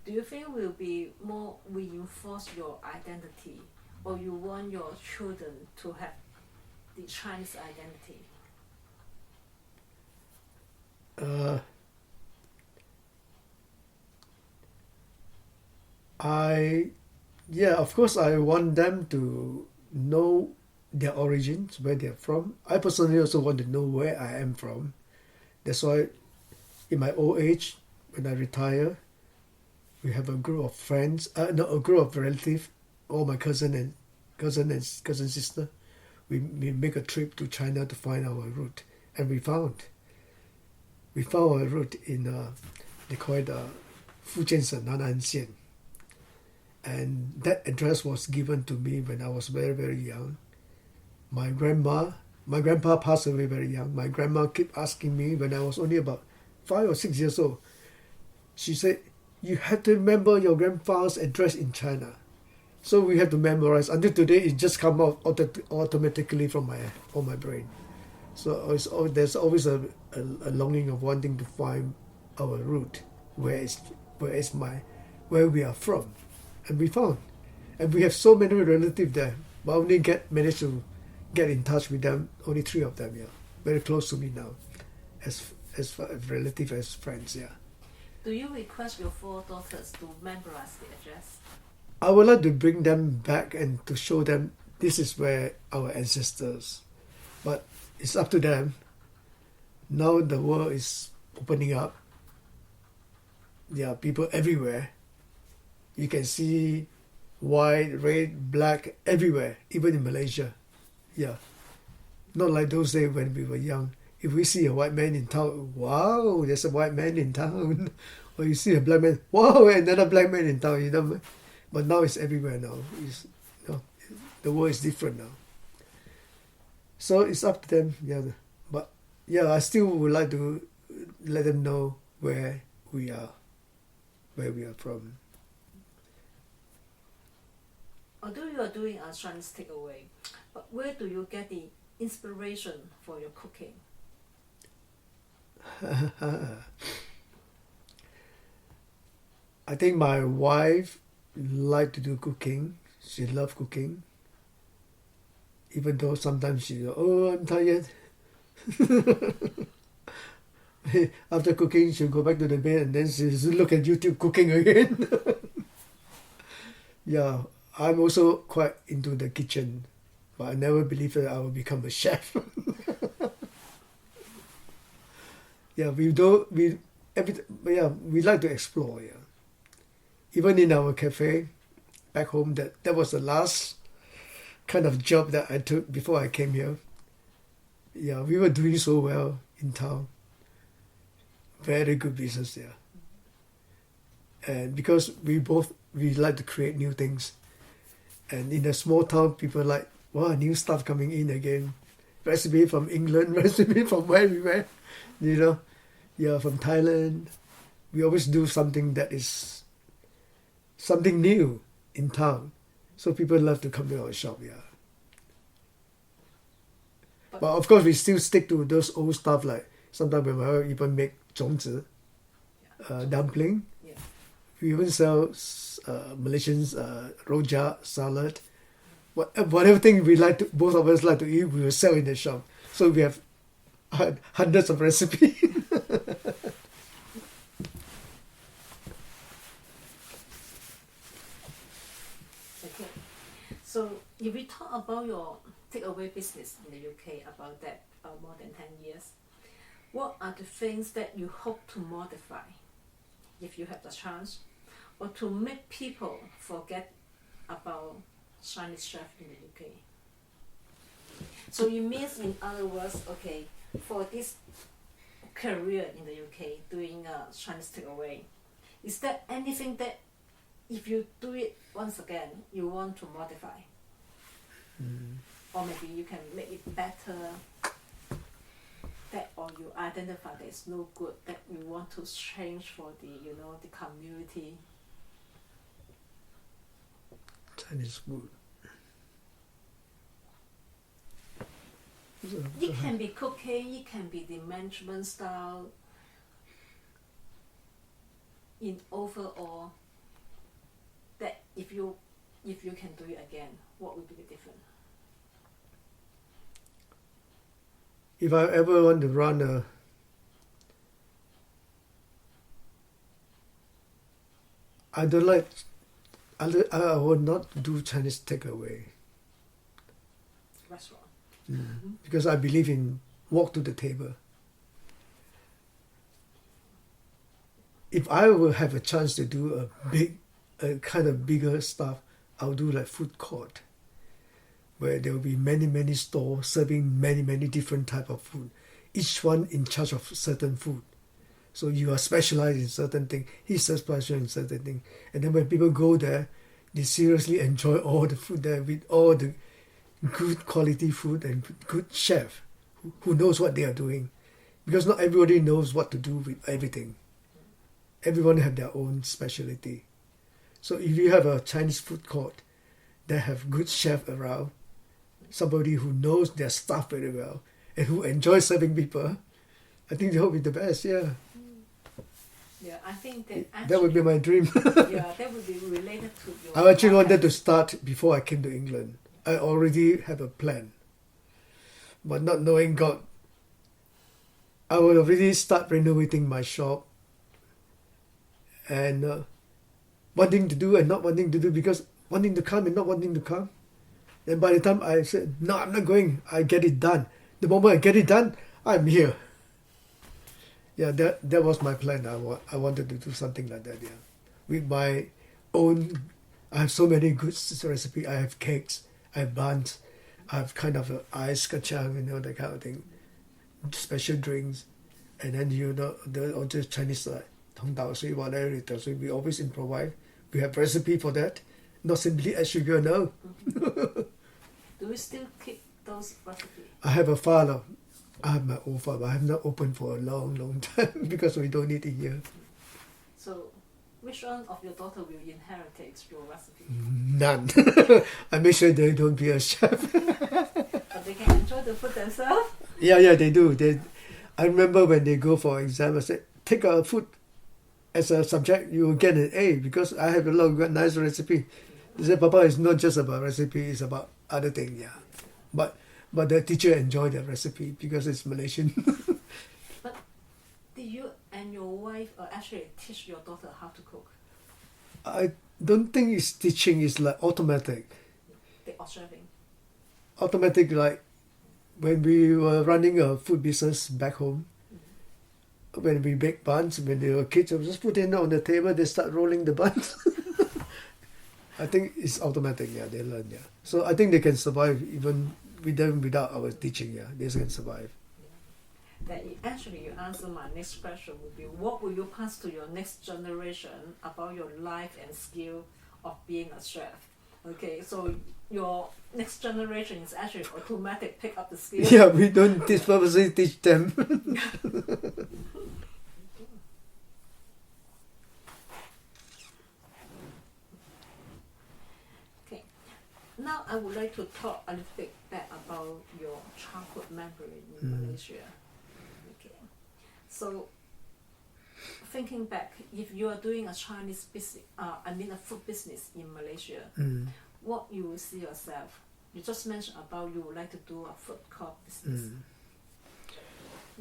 you feel will be more reinforce your identity, or you want your children to have the Chinese identity? Of course I want them to know their origins, where they're from. I personally also want to know where I am from. That's why in my old age, when I retire, we have a group of friends, a group of relatives, all my cousin sister, we make a trip to China to find our route, and we found our route in they call it Fujian Nanan Xian, and that address was given to me when I was very very young. My grandpa passed away very young. My grandma kept asking me when I was only about 5 or 6 years old. She said, "You have to remember your grandfather's address in China." So we have to memorize. Until today, it just come out automatically from my brain. So there's always a longing of wanting to find our root, where we are from, and we found, and we have so many relatives there. But I only managed to get in touch with them. Only 3 of them, yeah, very close to me now, as relative as friends, yeah. Do you request your 4 daughters to memorize the address? I would like to bring them back and to show them this is where our ancestors. But it's up to them. Now the world is opening up. There are people everywhere. You can see white, red, black everywhere, even in Malaysia. Yeah. Not like those days when we were young. If we see a white man in town, wow, there's a white man in town. Or you see a black man, wow, another black man in town, you know. But now it's everywhere now. The world is different now. So it's up to them. Yeah. But yeah, I still would like to let them know where we are from. Although you are doing a Chinese takeaway, but where do you get the inspiration for your cooking? I think my wife liked to do cooking. She loved cooking. Even though sometimes she, oh, I'm tired. After cooking, she'll go back to the bed and then she'll look at YouTube cooking again. Yeah, I'm also quite into the kitchen, but I never believed that I would become a chef. Yeah, we like to explore. Yeah, even in our cafe back home, that was the last kind of job that I took before I came here. Yeah, we were doing so well in town. Very good business there. And because we like to create new things. And in a small town, people like, wow, new stuff coming in again. Recipe from England, recipe from where we were, you know. Yeah, from Thailand. We always do something that is something new in town. So people love to come to our shop, yeah. But of course, we still stick to those old stuff, like sometimes we might even make 粽子, dumpling. Yeah. We even sell Malaysians rojak salad. Whatever thing both of us like to eat, we will sell in the shop. So we have hundreds of recipes. Okay. So if we talk about your takeaway business in the UK, about that more than 10 years, what are the things that you hope to modify, if you have the chance, or to make people forget about Chinese chef in the UK? So it means, in other words, okay, for this career in the UK doing Chinese takeaway, is there anything that if you do it once again, you want to modify? Or maybe you can make it better, that, or you identify there's no good that you want to change for the community? Chinese food. It can be cooking, it can be the management style. In overall, that if you can do it again, what would be the difference? If I ever want to run I will not do Chinese takeaway. Restaurant. Because I believe in walk to the table. If I will have a chance to do a kind of bigger stuff, I'll do like food court, where there will be many stores serving many different type of food, each one in charge of certain food. So you are specialized in certain thing, he's specialized in certain thing. And then when people go there, they seriously enjoy all the food there with all the good quality food and good chef who knows what they are doing. Because not everybody knows what to do with everything. Everyone have their own specialty. So if you have a Chinese food court that have good chef around, somebody who knows their stuff very well and who enjoys serving people, I think that would be the best, yeah. Yeah, I think that actually, That would be my dream. yeah, that would be related to your. I actually wanted to start before I came to England. I already have a plan. But not knowing God, I will already start renovating my shop and wanting to do and not wanting to do, because wanting to come and not wanting to come. And by the time I said, no, I'm not going, I get it done. The moment I get it done, I'm here. Yeah, that was my plan. I wanted to do something like that, yeah. With my own, I have so many good recipes. I have cakes, I have buns, I have kind of ice kacang, that kind of thing. Special drinks. And then, all just Chinese like, Tong Dao Sui, whatever it is. We always improvise. We have recipe for that. Not simply add sugar, no. Do we still keep those recipes? I have a file. I have my own file, but I have not opened for a long time because we don't need it here. So, which one of your daughter will inherit your recipe? None. I make sure they don't be a chef. But they can enjoy the food themselves? Yeah, they do. I remember when they go for exam, I said, take a food as a subject, you will get an A because I have a lot of nice recipe. They said, Papa, it's not just about recipe, it's about other things, yeah. But the teacher enjoyed the recipe because it's Malaysian. But did you and your wife actually teach your daughter how to cook? I don't think it's teaching, it's like automatic. They're observing. Automatic, like when we were running a food business back home, when we bake buns, when they were kids, I would just put it on the table, they start rolling the buns. I think it's automatic, yeah, they learn, yeah. So I think they can survive even with them without our teaching, yeah, they can survive. That actually you answer my next question would be, what will you pass to your next generation about your life and skill of being a chef? Okay, so your next generation is actually automatic pick up the skill. Yeah, we don't purposely teach them. Okay, now I would like to talk a little bit back about your childhood memory in Malaysia. Okay, so thinking back, if you are doing a Chinese business, a food business in Malaysia, what you will see yourself? You just mentioned about you would like to do a food court business.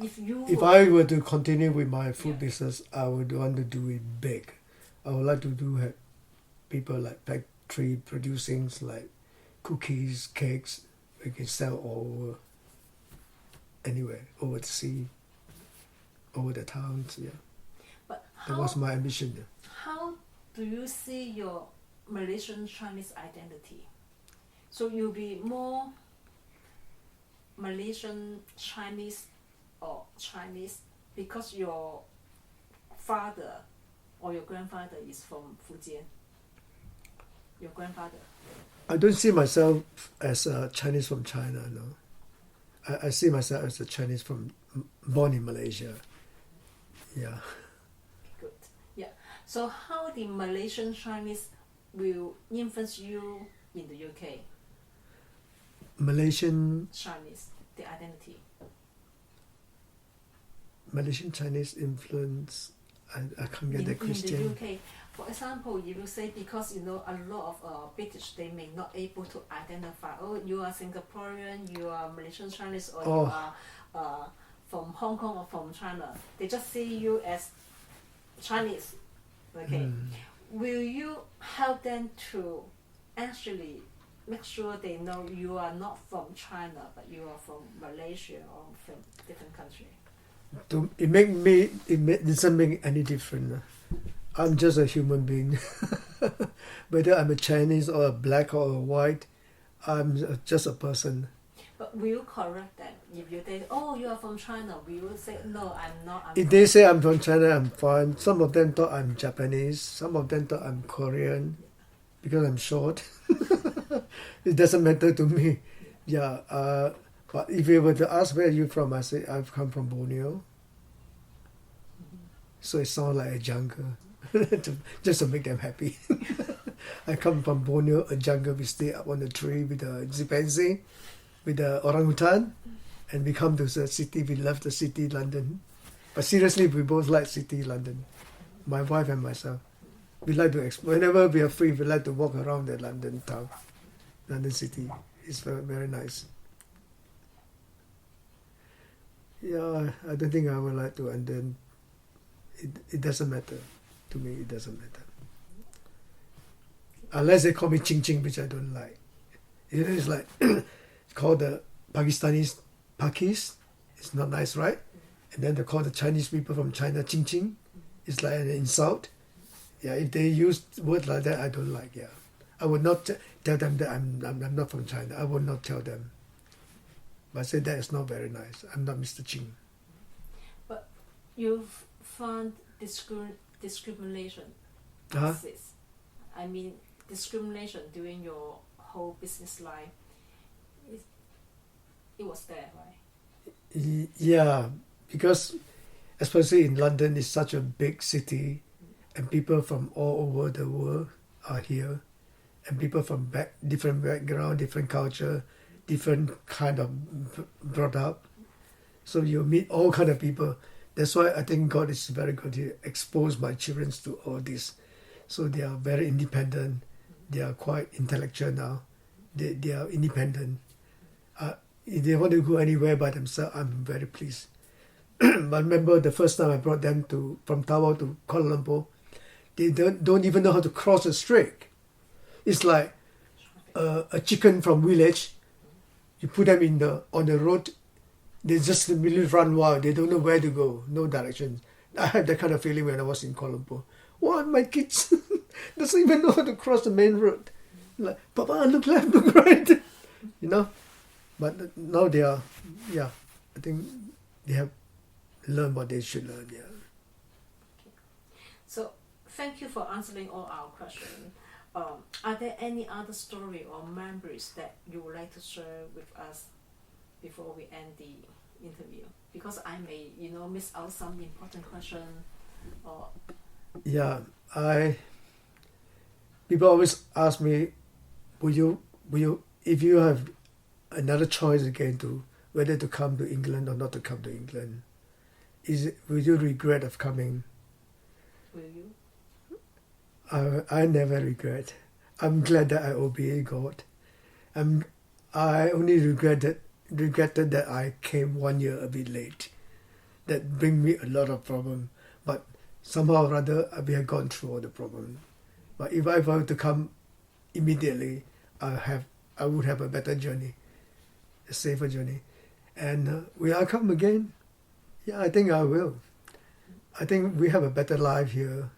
If I were to continue with my food business, I would want to do it big. I would like to have people like factory producing like cookies, cakes, we can sell all anywhere, over the sea, over the towns, yeah. But that was my ambition. Yeah. How do you see your Malaysian Chinese identity? So you'll be more Malaysian Chinese or Chinese because your father or your grandfather is from Fujian? Your grandfather? I don't see myself as a Chinese from China, no. I see myself as a Chinese born in Malaysia. Yeah. Good. Yeah. So how the Malaysian Chinese will influence you in the UK? Malaysian Chinese, the identity. Malaysian Chinese influence, I can't get the question. In the UK, for example, if you say because a lot of British, they may not able to identify. Oh, you are Singaporean, you are Malaysian Chinese, or you are from Hong Kong or from China. They just see you as Chinese. Okay, will you help them to actually make sure they know you are not from China, but you are from Malaysia or from different country? It doesn't make any difference. I'm just a human being. Whether I'm a Chinese or a black or a white, I'm just a person. But will you correct them if you say, "Oh, you are from China"? Will you say, "No, I'm not"? If they say I'm from China, I'm fine. Some of them thought I'm Japanese. Some of them thought I'm Korean because I'm short. It doesn't matter to me. Yeah. But if you were to ask where are you from, I say I've come from Borneo. So it sounds like a jungle, just to make them happy. I come from Borneo, a jungle. We stay up on the tree with the chimpanzee, with the orangutan, and we come to the city. We love the city, London. But seriously, we both like city, London. My wife and myself. We like to whenever we are free, we like to walk around the London town, London city. It's very, very nice. Yeah, I don't think I would like to, and then it doesn't matter. To me, it doesn't matter. Unless they call me Ching Ching, which I don't like. It's like called the Pakistanis Pakis. It's not nice, right? And then they call the Chinese people from China Ching Ching. It's like an insult. Yeah, if they use words like that, I don't like. Yeah, I would not tell them that I'm not from China. I would not tell them. But I say that is not very nice. I'm not Mr. Ching. But you've found discrimination Huh? exists. I mean, discrimination during your whole business life. It was there, right? Yeah, because especially in London, it's such a big city, and people from all over the world are here, and people from different background, different culture, different kind of brought up. So you meet all kind of people. That's why I think God is very good. He exposed my children to all this. So they are very independent. They are quite intellectual now. They are independent. If they want to go anywhere by themselves, I'm very pleased. But I remember the first time I brought them from Taiwan to Kuala Lumpur, they don't even know how to cross the strait. It's like a chicken from village. You put them on the road, they just really run wild. They don't know where to go, no direction. I had that kind of feeling when I was in Kuala Lumpur. What, my kids doesn't even know how to cross the main road. Like, Papa, look left, look right. You know? But now they are, yeah, I think they have learned what they should learn, yeah. So, thank you for answering all our questions. Are there any other story or memories that you would like to share with us before we end the interview? Because I may, miss out some important question or... Yeah, people always ask me, will you, if you have another choice again to whether to come to England or not to come to England, will you regret of coming? Will you? I never regret. I'm glad that I obeyed God. I only regretted that I came 1 year a bit late. That bring me a lot of problem. But somehow or other, we have gone through all the problem. But if I were to come immediately, I would have a better journey, a safer journey. And will I come again? Yeah, I think I will. I think we have a better life here.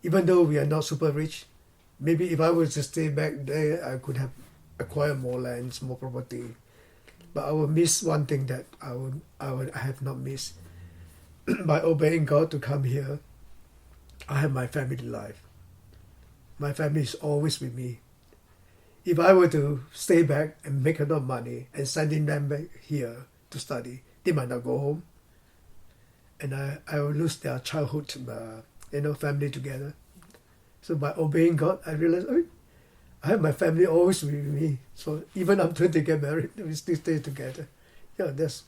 Even though we are not super rich, maybe if I was to stay back there, I could have acquired more lands, more property. But I will miss one thing that I have not missed. By obeying God to come here, I have my family life. My family is always with me. If I were to stay back and make a lot of money and sending them back here to study, they might not go home. And I will lose their childhood, family together. So by obeying God, I realized, I have my family always with me. So even after they get married, we still stay together. Yeah, there's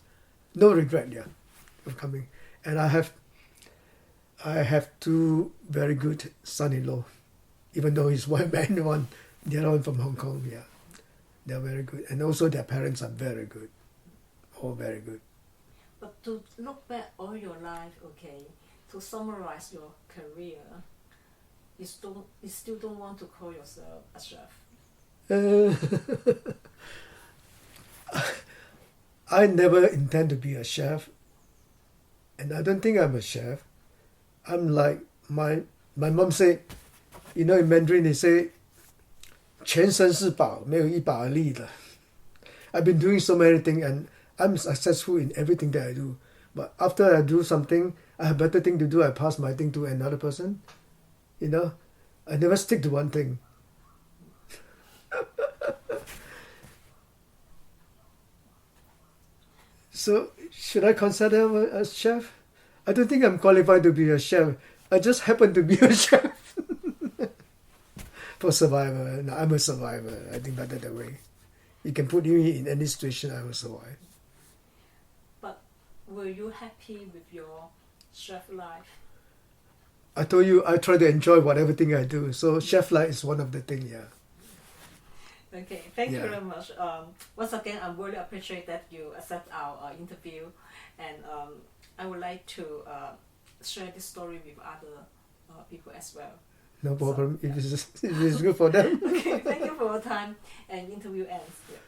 no regret, of coming. And I have two very good son-in-law, even though he's one man, the other one from Hong Kong. Yeah, they're very good, and also their parents are very good, all very good. But to look back all your life, to summarize your career, you still don't want to call yourself a chef. I never intend to be a chef, and I don't think I'm a chef. I'm like my mom say, in Mandarin they say, 全身是宝，没有一把而立的。I've been doing so many things and I'm successful in everything that I do. But after I do something, I have better thing to do. I pass my thing to another person. You know, I never stick to one thing. So should I consider a chef? I don't think I'm qualified to be a chef. I just happen to be a chef. For survivor, no, I'm a survivor. I think better that way. You can put me in any situation, I will survive. But were you happy with your chef life? I told you I try to enjoy whatever thing I do. So chef life is one of the things, yeah. Okay, thank you Yeah. very much. Once again, I really appreciate that you accept our interview, and I would like to share this story with other people as well. No problem. So, yeah. If it's good for them. Okay, thank you for your time, and interview ends. Yeah.